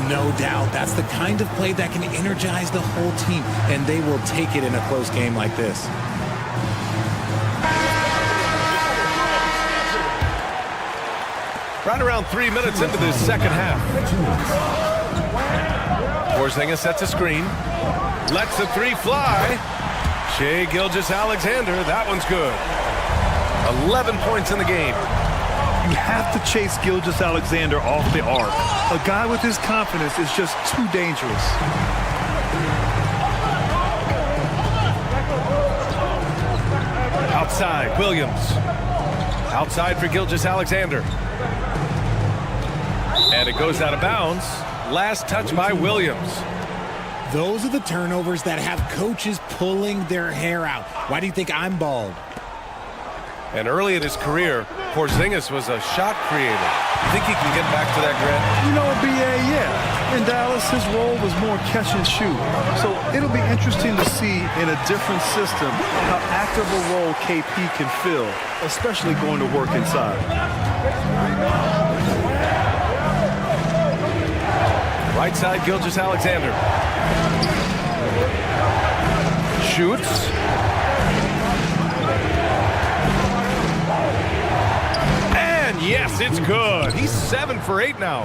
No doubt. That's the kind of play that can energize the whole team, and they will take it in a close game like this. Right around 3 minutes into this second half. Porzingis sets a screen. Lets the 3 fly. Shai Gilgeous-Alexander, that one's good. 11 points in the game. You have to chase Gilgeous-Alexander off the arc. A guy with his confidence is just too dangerous. Outside, Williams. Outside for Gilgeous-Alexander. And it goes out of bounds. Last touch by Williams. Those are the turnovers that have coaches pulling their hair out. Why do you think I'm bald? And early in his career, Porzingis was a shot creator. You think he can get back to that, Grant? You know, BA, yeah. In Dallas, his role was more catch and shoot. So it'll be interesting to see in a different system how active a role KP can fill, especially going to work inside. Right side, Gilgeous-Alexander. Shoots. And yes, it's good. He's 7 for 8 now.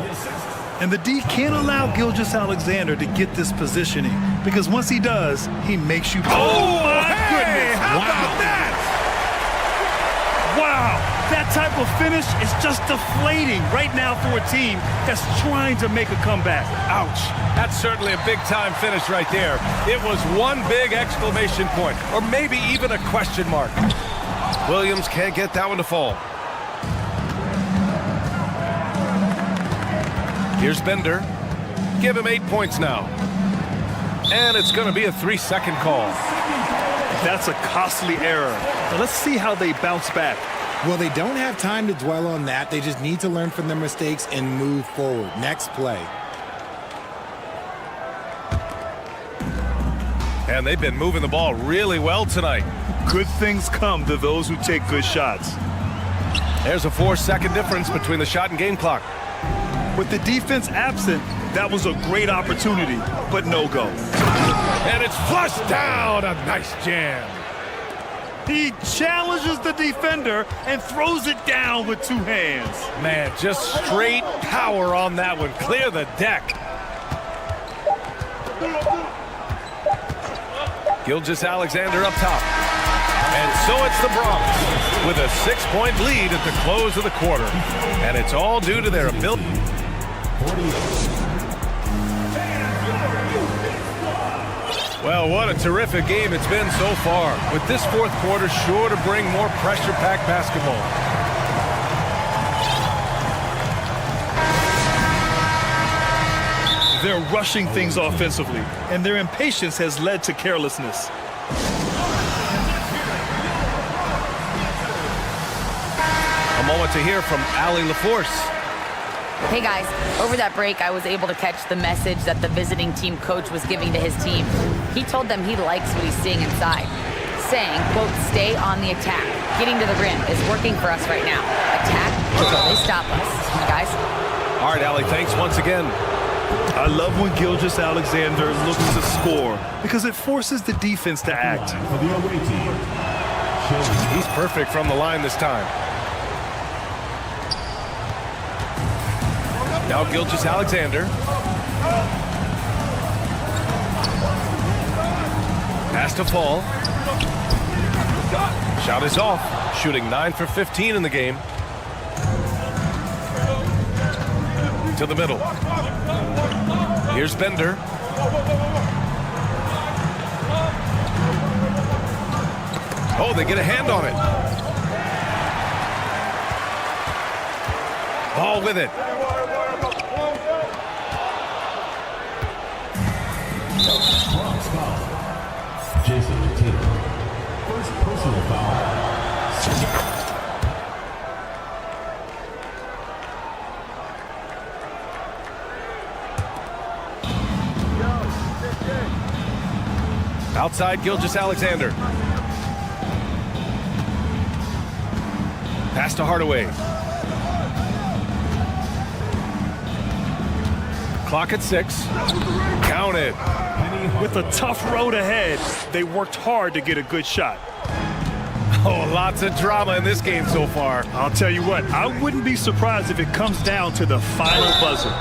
And the D can't allow Gilgeous-Alexander to get this positioning, because once he does, he makes you pay. Oh, my goodness. How about that? Wow. That type of finish is just deflating right now for a team that's trying to make a comeback. Ouch. That's certainly a big-time finish right there. It was one big exclamation point, or maybe even a question mark. Williams can't get that one to fall. Here's Bender. Give him 8 points now. And it's going to be a 3-second call. That's a costly error. Now let's see how they bounce back. Well, they don't have time to dwell on that. They just need to learn from their mistakes and move forward. Next play. And they've been moving the ball really well tonight. Good things come to those who take good shots. There's a 4-second difference between the shot and game clock. With the defense absent, that was a great opportunity, but no go. And it's flushed down. A nice jam. He challenges the defender and throws it down with 2 hands. Man, just straight power on that one. Clear the deck. Gilgeous-Alexander up top. And so it's the Bronx with a 6-point lead at the close of the quarter. And it's all due to their ability. Well, what a terrific game it's been so far. With this fourth quarter sure to bring more pressure-packed basketball. They're rushing things offensively, and their impatience has led to carelessness. A moment to hear from Allie LaForce. Hey guys, over that break, I was able to catch the message that the visiting team coach was giving to his team. He told them he likes what he's seeing inside, saying, quote, stay on the attack. Getting to the rim is working for us right now. Attack until they stop us. Guys? All right, Allie, thanks once again. I love when Gilgeous-Alexander looks to score because it forces the defense to act. For the away team. He's perfect from the line this time. Now Gilgeous-Alexander. Pass to fall. Shot is off. Shooting 9 for 15 in the game. To the middle. Here's Bender. Oh, they get a hand on it. Ball with it. Bronx foul. Jason Tatum. First personal foul. Outside Gilgeous-Alexander. Pass to Hardaway. Clock at 6. Count it. With a tough road ahead, they worked hard to get a good shot. Oh, lots of drama in this game so far. I'll tell you what, I wouldn't be surprised if it comes down to the final buzzer.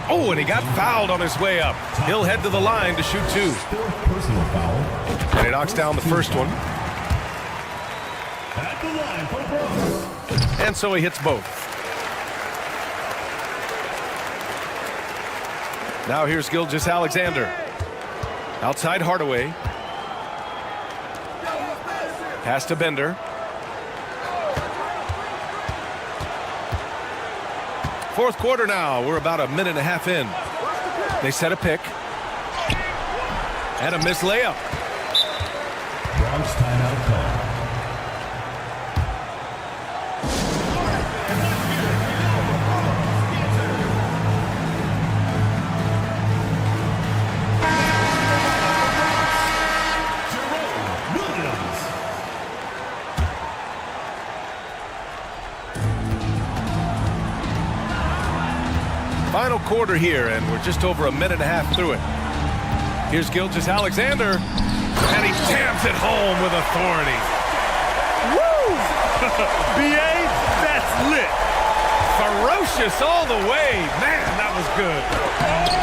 Oh, and he got fouled on his way up. He'll head to the line to shoot 2. Personal foul. And he knocks down the first one. At the line for Bronx. And so he hits both. Now here's Gilgeous-Alexander. Outside Hardaway. Pass to Bender. Fourth quarter now. We're about a minute and a half in. They set a pick. And a missed layup. Bronx timeout call. Final quarter here, and we're just over a minute and a half through it. Here's Gilgeous-Alexander, and he jams it home with authority. Woo! B.A., that's lit. Ferocious all the way. Man, that was good.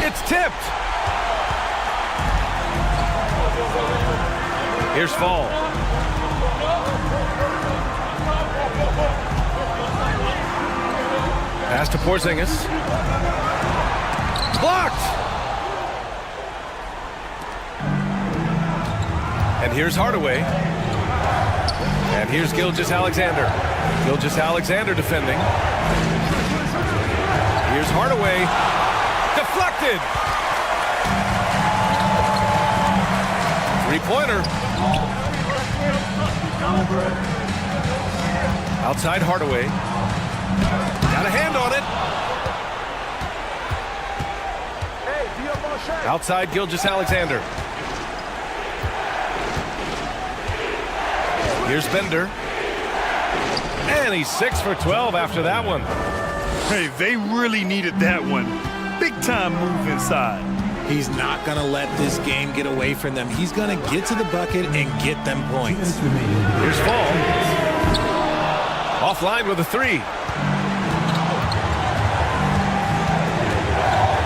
It's tipped. Here's Fall. Pass to Porzingis. Blocked! And here's Hardaway. And here's Gilgeous-Alexander. Gilgeous-Alexander defending. Here's Hardaway. Deflected! Three-pointer. Outside Hardaway. Got a hand on it. Outside Gilgeous-Alexander. Here's Bender. And he's 6 for 12 after that one. Hey, they really needed that one. Big time move inside. He's not going to let this game get away from them. He's going to get to the bucket and get them points. Here's Fall. Offline with a three.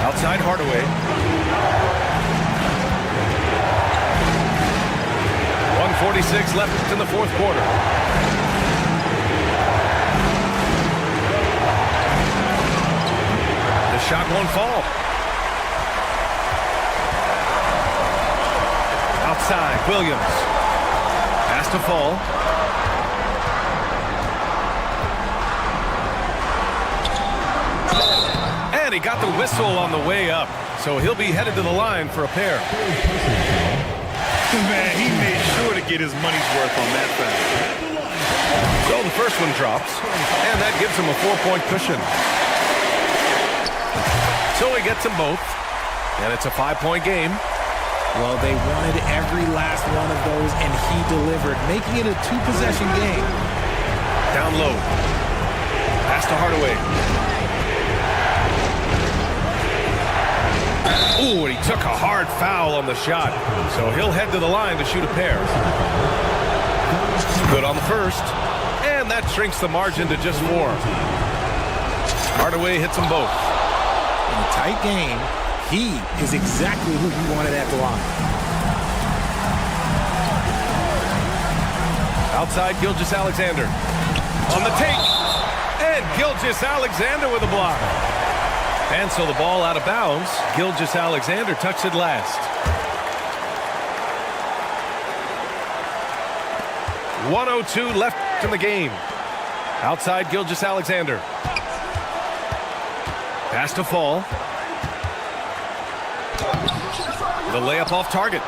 Outside Hardaway. 1:46 left in the fourth quarter. The shot won't fall. Outside, Williams. Pass to Fall. And he got the whistle on the way up, so he'll be headed to the line for a pair. Man, he made sure to get his money's worth on that foul. So the first one drops, and that gives him a 4-point cushion. So he gets them both, and it's a 5-point game. Well, they wanted every last one of those, and he delivered, making it a 2-possession game. Down low. Pass to Hardaway. Ooh, and he took a hard foul on the shot, so he'll head to the line to shoot a pair. Good on the first, and that shrinks the margin to just 4. Hardaway hits them both. In a tight game, he is exactly who you wanted at the line. Outside Gilgeous-Alexander. On the take, and Gilgeous-Alexander with a block. And so the ball out of bounds. Gilgeous-Alexander touched it last. 1:02 left in the game. Outside Gilgeous-Alexander. Pass to Fall. The layup off target.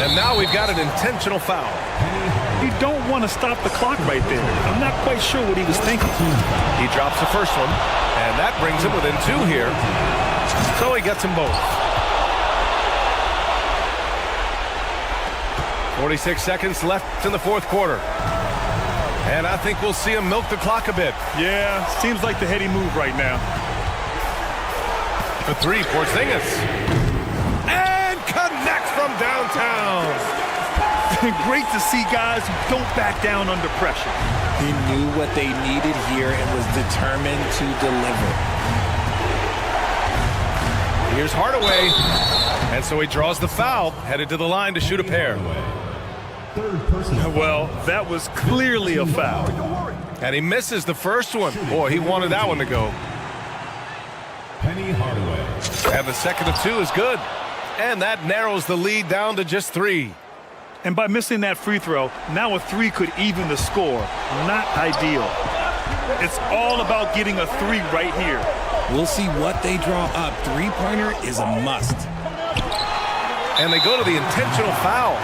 And now we've got an intentional foul. You don't want to stop the clock right there. I'm not quite sure what he was thinking. He drops the first one, and that brings him within 2 here. So he gets them both. 46 seconds left in the fourth quarter. And I think we'll see him milk the clock a bit. Yeah, seems like the heady move right now. The three, Porzingis. And connects from downtown. Great to see guys who don't back down under pressure. He knew what they needed here and was determined to deliver. Here's Hardaway. And so he draws the foul, headed to the line to shoot a pair. Well, that was clearly a foul. And he misses the first one. Boy, he wanted that one to go. Penny Hardaway. And the second of 2 is good. And that narrows the lead down to just 3. And by missing that free throw, now a 3 could even the score. Not ideal. It's all about getting a three right here. We'll see what they draw up. Three-pointer is a must. And they go to the intentional foul.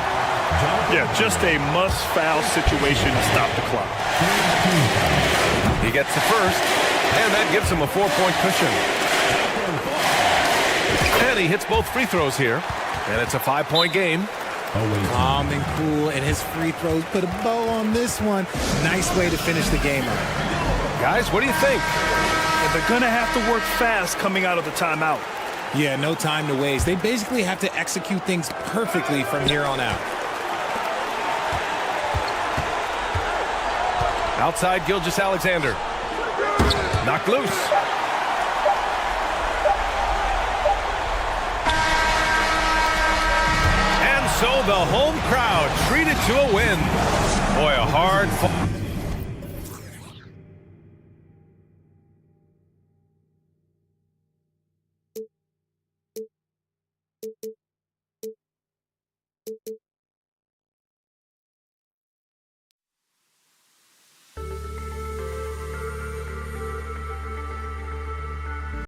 Yeah, just a must-foul situation to stop the clock. He gets the first, and that gives him a 4-point cushion. And he hits both free throws here, and it's a 5-point game. Calm and cool, and his free throws put a bow on this one. Nice way to finish the game up. Guys, what do you think? And they're going to have to work fast coming out of the timeout. Yeah, no time to waste. They basically have to execute things perfectly from here on out. Outside Gilgeous-Alexander. Knocked loose. And so the home crowd treated to a win. Boy, a hard